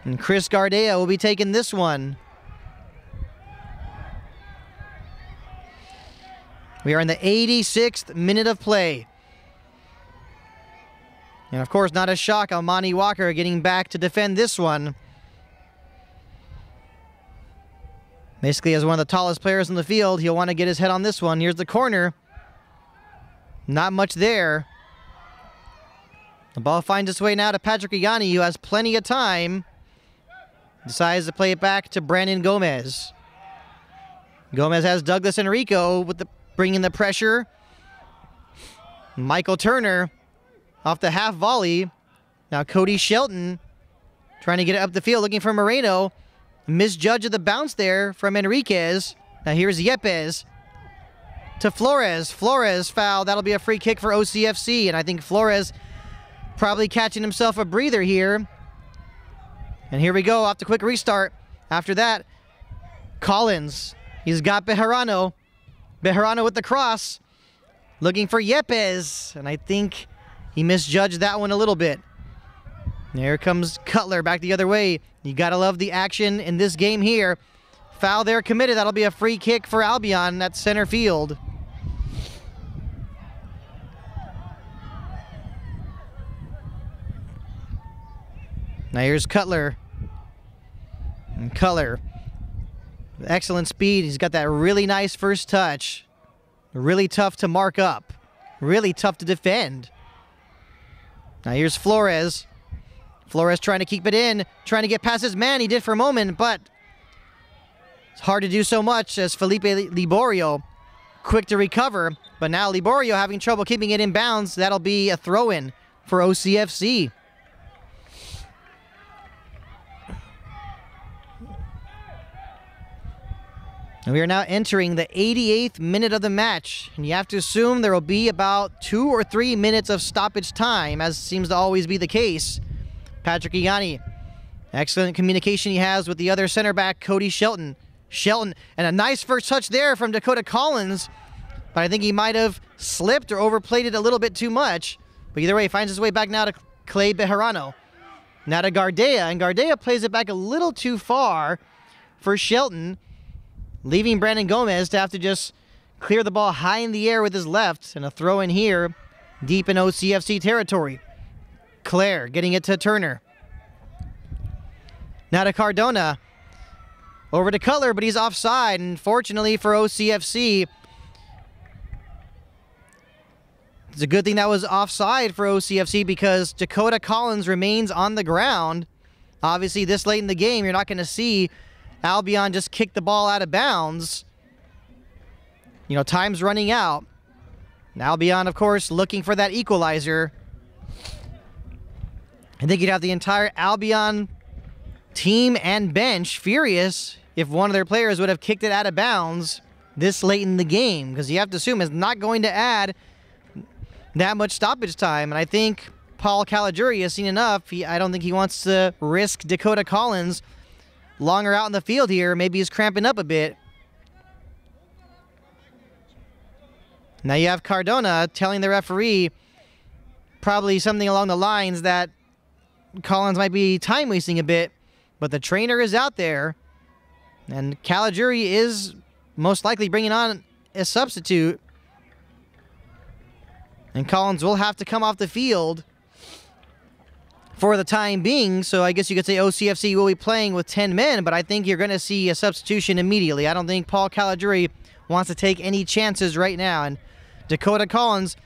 Speaker 1: And Chris Gardia will be taking this one. We are in the 86th minute of play. And of course, not a shock, Amani Walker getting back to defend this one. Basically, as one of the tallest players in the field, he'll want to get his head on this one. Here's the corner. Not much there. The ball finds its way now to Patrick Ianni, who has plenty of time. Decides to play it back to Brandon Gomez. Gomez has Douglas Enrico with bringing the pressure. Michael Turner off the half volley. Now Cody Shelton trying to get it up the field, looking for Moreno. Misjudge of the bounce there from Enriquez. Now here's Yepes to Flores. Flores foul. That'll be a free kick for OCFC. And I think Flores probably catching himself a breather here. And here we go, off the quick restart. After that, Collins. He's got Bejarano. Bejarano with the cross. Looking for Yepes. And I think he misjudged that one a little bit. There comes Cutler back the other way. You got to love the action in this game here. Foul there committed. That'll be a free kick for Albion at center field. Now here's Cutler. And Cutler. Excellent speed. He's got that really nice first touch. Really tough to mark up. Really tough to defend. Now here's Flores. Flores trying to keep it in. Trying to get past his man. He did for a moment, but it's hard to do so much as Felipe Liborio quick to recover. But now Liborio having trouble keeping it in bounds. That'll be a throw-in for OCFC. And we are now entering the 88th minute of the match. And you have to assume there will be about 2 or 3 minutes of stoppage time, as seems to always be the case. Patrick Ianni, excellent communication he has with the other center back, Cody Shelton. Shelton, and a nice first touch there from Dakota Collins. But I think he might have slipped or overplayed it a little bit too much. But either way, he finds his way back now to Clay Bejarano. Now to Gardea, and Gardea plays it back a little too far for Shelton, leaving Brandon Gomez to have to just clear the ball high in the air with his left, and a throw in here deep in OCFC territory. Claire getting it to Turner. Now to Cardona. Over to Cutler, but he's offside, and fortunately for OCFC, it's a good thing that was offside for OCFC because Dakota Collins remains on the ground. Obviously, this late in the game, you're not going to see Albion just kick the ball out of bounds. You know, time's running out. And Albion, of course, looking for that equalizer. I think you'd have the entire Albion team and bench furious if one of their players would have kicked it out of bounds this late in the game, because you have to assume it's not going to add that much stoppage time. And I think Paul Caligiuri has seen enough. I don't think he wants to risk Dakota Collins longer out in the field here. Maybe he's cramping up a bit. Now you have Cardona telling the referee probably something along the lines that Collins might be time wasting a bit, but the trainer is out there, and Caligiuri is most likely bringing on a substitute, and Collins will have to come off the field for the time being. So I guess you could say OCFC will be playing with 10 men, but I think you're going to see a substitution immediately. I don't think Paul Caligiuri wants to take any chances right now, and Dakota Collins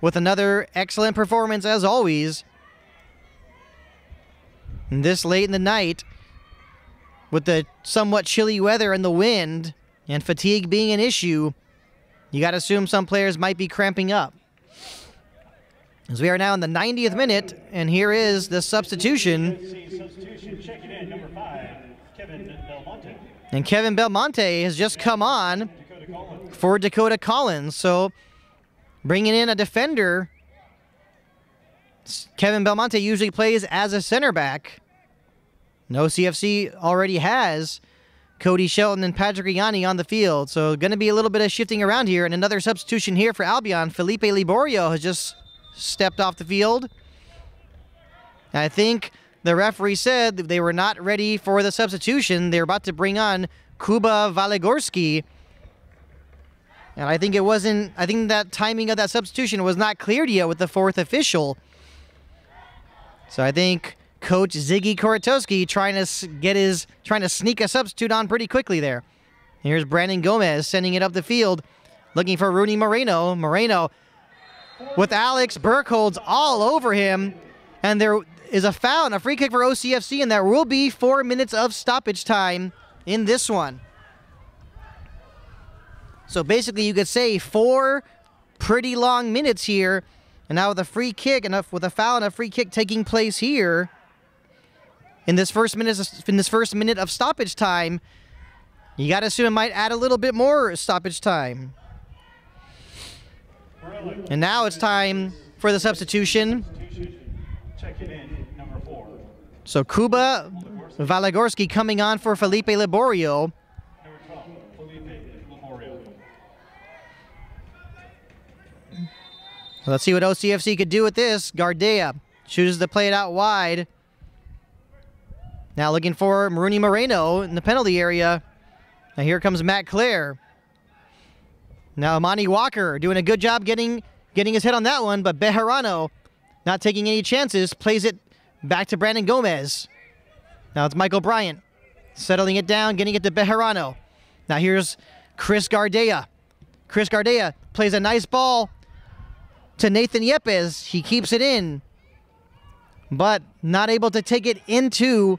Speaker 1: with another excellent performance as always. And this late in the night, with the somewhat chilly weather and the wind and fatigue being an issue, you got to assume some players might be cramping up. As we are now in the 90th minute, and here is the substitution.
Speaker 2: Checking in, number 5, Kevin Belmonte.
Speaker 1: And Kevin Belmonte has just come on for Dakota Collins. So bringing in a defender. Kevin Belmonte usually plays as a center back. OCFC already has Cody Shelton and Patrick Ianni on the field. So going to be a little bit of shifting around here. And another substitution here for Albion. Felipe Liborio has just stepped off the field. And I think the referee said they were not ready for the substitution. They're about to bring on Kuba Valegorski. And I think that timing of that substitution was not cleared yet with the fourth official. So I think Coach Ziggy Koratowski trying to sneak a substitute on pretty quickly there. Here's Brandon Gomez sending it up the field, looking for Rooney Moreno. Moreno with Alex Burkholz all over him, and there is a foul and a free kick for OCFC, and there will be 4 minutes of stoppage time in this one. So basically you could say 4 pretty long minutes here And now with a free kick, with a foul and a free kick taking place here in this first minute of stoppage time, you got to assume it might add a little bit more stoppage time. And now it's time for the substitution.
Speaker 2: Checking in, number 4.
Speaker 1: So Kuba Valagorski coming on for Felipe Liborio.
Speaker 2: Number 12, Felipe Liborio.
Speaker 1: Let's see what OCFC could do with this. Gardea chooses to play it out wide. Now looking for Rooney Moreno in the penalty area. Now here comes Matt Clare. Now Amani Walker doing a good job getting his head on that one, but Bejarano not taking any chances, plays it back to Brandon Gomez. Now it's Michael Bryant settling it down, getting it to Bejarano. Now here's Chris Gardea. Chris Gardea plays a nice ball to Nathan Yepes. He keeps it in, but not able to take it into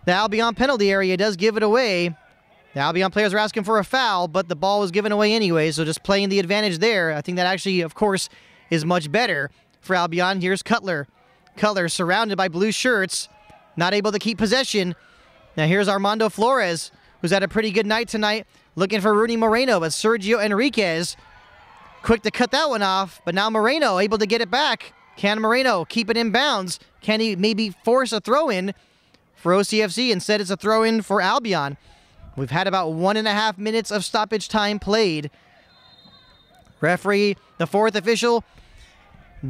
Speaker 1: the Albion penalty area. Does give it away. The Albion players are asking for a foul, but the ball was given away anyway, so just playing the advantage there. I think that actually, of course, is much better for Albion. Here's Cutler. Cutler surrounded by blue shirts, not able to keep possession. Now here's Armando Flores, who's had a pretty good night tonight, looking for Rooney Moreno, but Sergio Enriquez quick to cut that one off, but now Moreno able to get it back. Can Moreno keep it in bounds? Can he maybe force a throw-in for OCFC? Instead, it's a throw-in for Albion. We've had about 1.5 minutes of stoppage time played. Referee, the fourth official,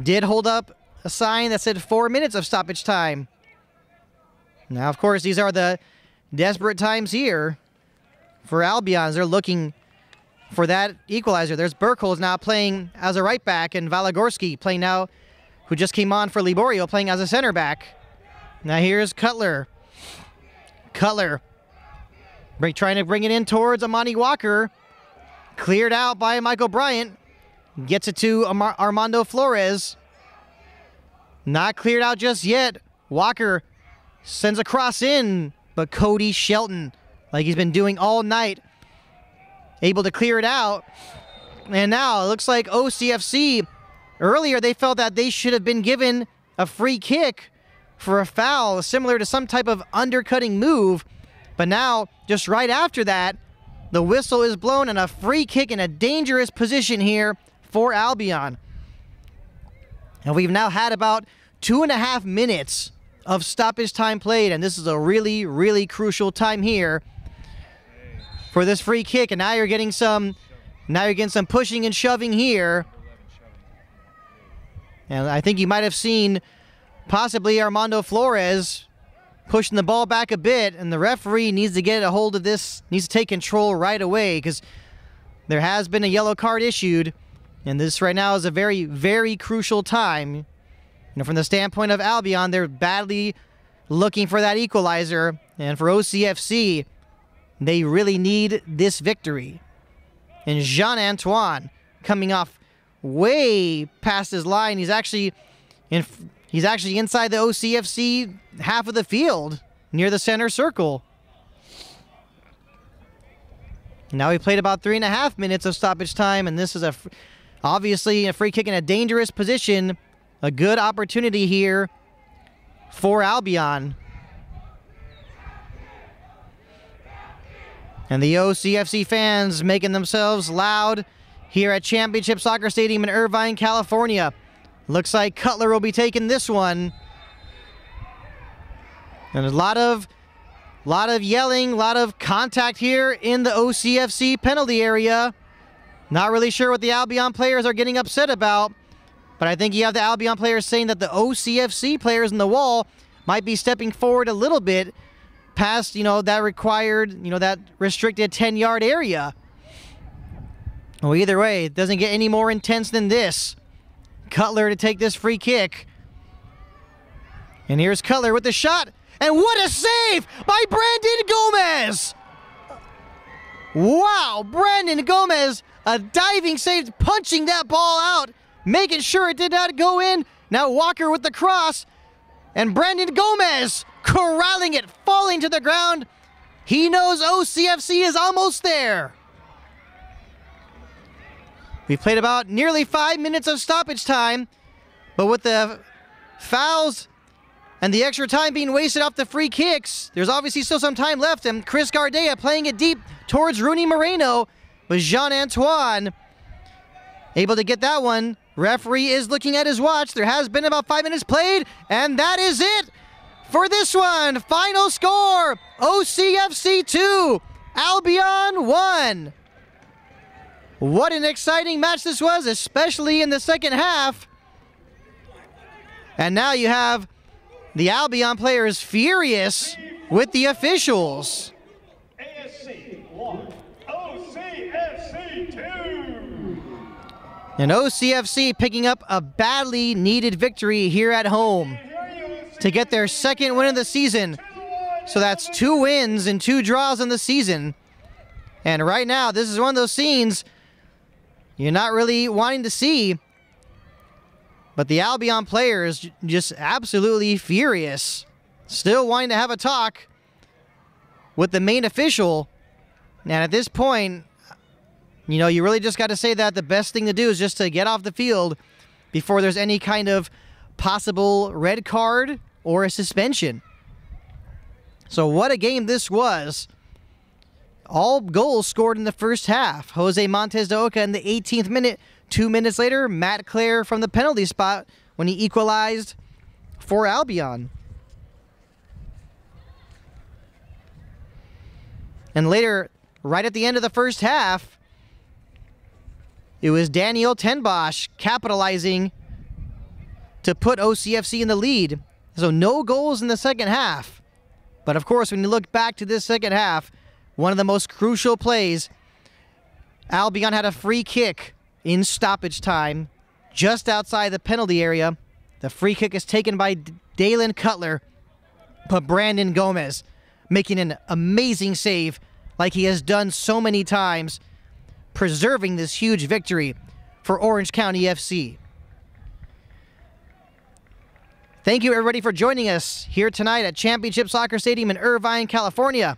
Speaker 1: did hold up a sign that said 4 minutes of stoppage time. Now, of course, these are the desperate times here for Albion. They're looking for that equalizer. There's Burkholz now playing as a right back, and Valagorski playing now, who just came on for Liborio, playing as a center back. Now here's Cutler. Cutler trying to bring it in towards Amani Walker. Cleared out by Michael Bryant. Gets it to Armando Flores. Not cleared out just yet. Walker sends a cross in, but Cody Shelton, like he's been doing all night, able to clear it out. And now it looks like OCFC, earlier they felt that they should have been given a free kick for a foul, similar to some type of undercutting move. But now, just right after that, the whistle is blown and a free kick in a dangerous position here for Albion. And we've now had about 2.5 minutes of stoppage time played, and this is a really, really crucial time here for this free kick. And now you're getting some pushing and shoving here. And I think you might have seen possibly Armando Flores pushing the ball back a bit, and the referee needs to get a hold of this, needs to take control right away, because there has been a yellow card issued, and this right now is a very, very crucial time. You know, from the standpoint of Albion, they're badly looking for that equalizer, and for OCFC, they really need this victory. And Jean-Antoine coming off way past his line. He's actually inside the OCFC half of the field, near the center circle. Now we played about 3.5 minutes of stoppage time, and this is obviously a free kick in a dangerous position. A good opportunity here for Albion. And the OCFC fans making themselves loud here at Championship Soccer Stadium in Irvine, California. Looks like Cutler will be taking this one. And a lot of yelling, a lot of contact here in the OCFC penalty area. Not really sure what the Albion players are getting upset about, but I think you have the Albion players saying that the OCFC players in the wall might be stepping forward a little bit past, that required, that restricted 10-yard area. Well, either way, it doesn't get any more intense than this. Cutler to take this free kick. And here's Cutler with the shot. And what a save by Brandon Gomez! Wow, Brandon Gomez, a diving save, punching that ball out, making sure it did not go in. Now Walker with the cross, and Brandon Gomez corralling it, falling to the ground. He knows OCFC is almost there. We've played about nearly 5 minutes of stoppage time, but with the fouls and the extra time being wasted off the free kicks, there's obviously still some time left, and Chris Gardea playing it deep towards Rooney Moreno, but Jean-Antoine able to get that one. Referee is looking at his watch. There has been about 5 minutes played, and that is it for this one. Final score, OCFC 2, Albion 1. What an exciting match this was, especially in the second half. And now you have the Albion players furious with the officials.
Speaker 2: ASC 1, OCFC 2.
Speaker 1: And OCFC picking up a badly needed victory here at home to get their second win of the season. So that's 2 wins and 2 draws in the season. And right now, this is one of those scenes you're not really wanting to see. But the Albion players just absolutely furious. Still wanting to have a talk with the main official. And at this point, you know, you really just got to say that the best thing to do is just to get off the field before there's any kind of possible red card or a suspension. So what a game this was. All goals scored in the first half. Jose Montes de Oca in the 18th minute. 2 minutes later, Matt Clare from the penalty spot when he equalized for Albion. And later, right at the end of the first half, it was Daniel Tenbosch capitalizing to put OCFC in the lead. So no goals in the second half. But of course, when you look back to this second half, one of the most crucial plays, Albion had a free kick in stoppage time just outside the penalty area. The free kick is taken by Dalen Cutler, but Brandon Gomez making an amazing save like he has done so many times, preserving this huge victory for Orange County FC. Thank you everybody for joining us here tonight at Championship Soccer Stadium in Irvine, California.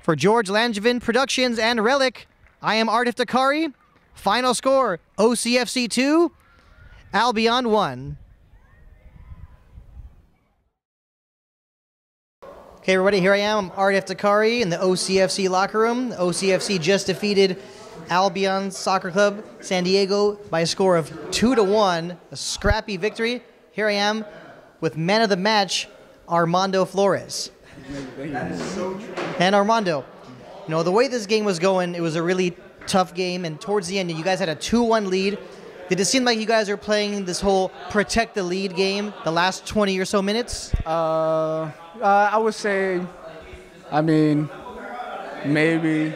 Speaker 1: For George Langevin Productions and Relic, I am Art Iftikhari. Final score, OCFC 2, Albion 1. Okay, everybody, here I am. I'm Art Iftikhari in the OCFC locker room. OCFC just defeated Albion Soccer Club San Diego by a score of 2-1, a scrappy victory. Here I am with man of the match, Armando Flores. And Armando, you know, the way this game was going, it was a really tough game, and towards the end, you guys had a 2-1 lead. Did it seem like you guys are playing this whole protect the lead game the last 20 or so minutes?
Speaker 3: I would say, I mean, maybe,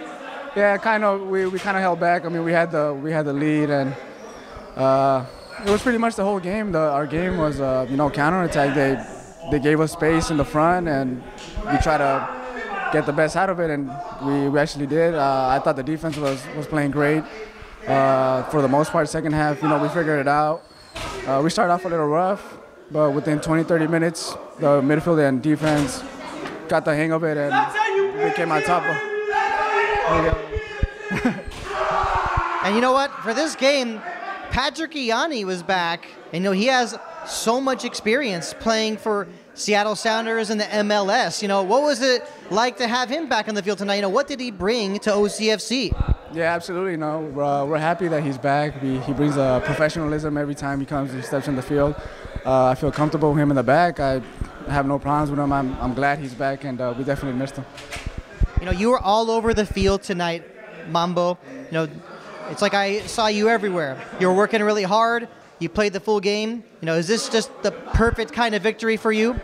Speaker 3: yeah, kind of. We kind of held back. I mean, we had the lead, and it was pretty much the whole game. Our game was, counterattack. They gave us space in the front, and we tried to get the best out of it, and we actually did. I thought the defense was playing great for the most part. Second half, we figured it out. We started off a little rough, but within 20-30 minutes, the midfield and defense got the hang of it, and we came on top.
Speaker 1: And you know what? For this game, Patrick Ianni was back, and he has so much experience playing for Seattle Sounders and the MLS. What was it like to have him back on the field tonight? What did he bring to OCFC?
Speaker 3: Yeah, absolutely. We're happy that he's back. He brings a professionalism every time he steps in the field. I feel comfortable with him in the back. I have no problems with him. I'm glad he's back, and we definitely missed him.
Speaker 1: You were all over the field tonight, Mambo. It's like I saw you everywhere. You were working really hard. You played the full game. Is this just the perfect kind of victory for you?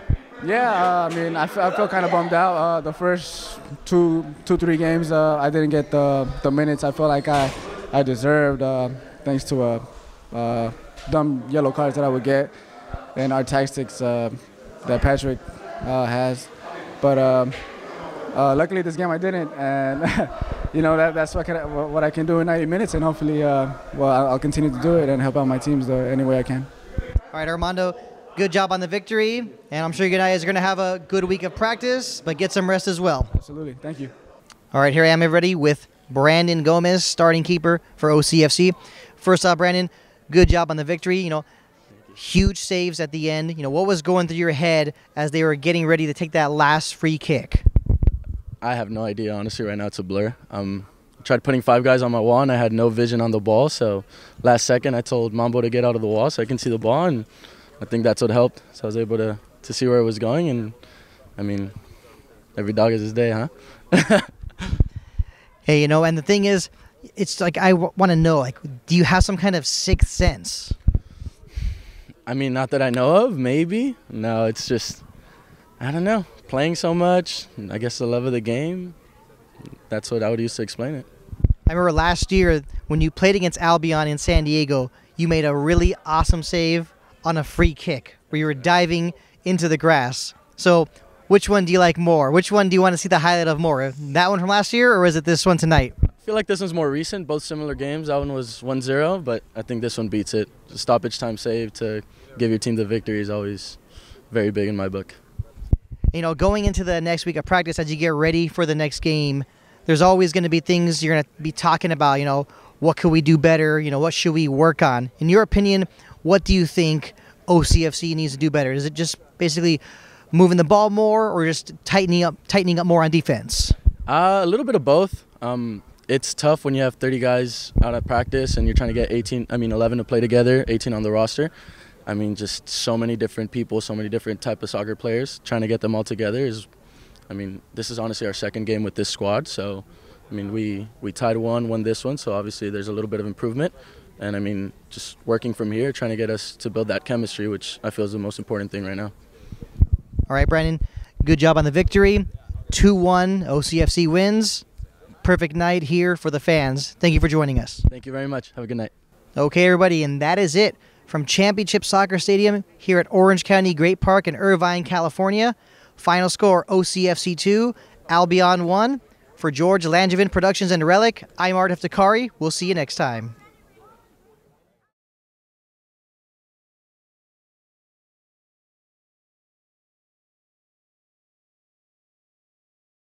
Speaker 3: Yeah, I feel kind of bummed out. The first two, 3 games, I didn't get the minutes I felt like I deserved, thanks to dumb yellow cards that I would get and our tactics that Patrick has. But luckily this game I didn't, and that's what I can do in 90 minutes, and hopefully, I'll continue to do it and help out my teams any way I can.
Speaker 1: All right, Armando, good job on the victory, and I'm sure you guys are going to have a good week of practice, but get some rest as well.
Speaker 3: Absolutely, thank you.
Speaker 1: All right, here I am, everybody, with Brandon Gomez, starting keeper for OCFC. First off, Brandon, good job on the victory. Huge saves at the end. What was going through your head as they were getting ready to take that last free kick?
Speaker 4: I have no idea, honestly. Right now it's a blur. I tried putting 5 guys on my wall, and I had no vision on the ball. So last second, I told Mambo to get out of the wall so I can see the ball, and I think that's what helped. So I was able to see where it was going, and, I mean, every dog is his day, huh?
Speaker 1: Hey, and the thing is, it's like I want to know, do you have some kind of sixth sense?
Speaker 4: I mean, not that I know of, maybe. No, it's just, I don't know, playing so much, I guess the love of the game. That's what I would use to explain it.
Speaker 1: I remember last year when you played against Albion in San Diego, you made a really awesome save on a free kick where you were diving into the grass. So which one do you like more? Which one do you want to see the highlight of more? That one from last year, or is it this one tonight?
Speaker 4: I feel like this one's more recent, both similar games. That one was 1-0, but I think this one beats it. The stoppage time save to give your team the victory is always very big in my book.
Speaker 1: Going into the next week of practice, as you get ready for the next game, there's always going to be things you're going to be talking about, what could we do better? What should we work on? In your opinion, what do you think OCFC needs to do better? Is it just basically moving the ball more, or just tightening up more on defense?
Speaker 4: A little bit of both. It's tough when you have 30 guys out at practice and you're trying to get 11 to play together, 18 on the roster. I mean, just so many different people, so many different type of soccer players. Trying to get them all together this is honestly our second game with this squad. So, we tied won this one. So obviously there's a little bit of improvement. And just working from here, trying to get us to build that chemistry, which I feel is the most important thing right now.
Speaker 1: All right, Brandon, good job on the victory. 2-1, OCFC wins. Perfect night here for the fans. Thank you for joining us.
Speaker 4: Thank you very much. Have a good night.
Speaker 1: Okay, everybody, and that is it from Championship Soccer Stadium here at Orange County Great Park in Irvine, California. Final score, OCFC 2, Albion 1. For George Langevin Productions and Relic, I'm Art Iftikhari. We'll see you next time.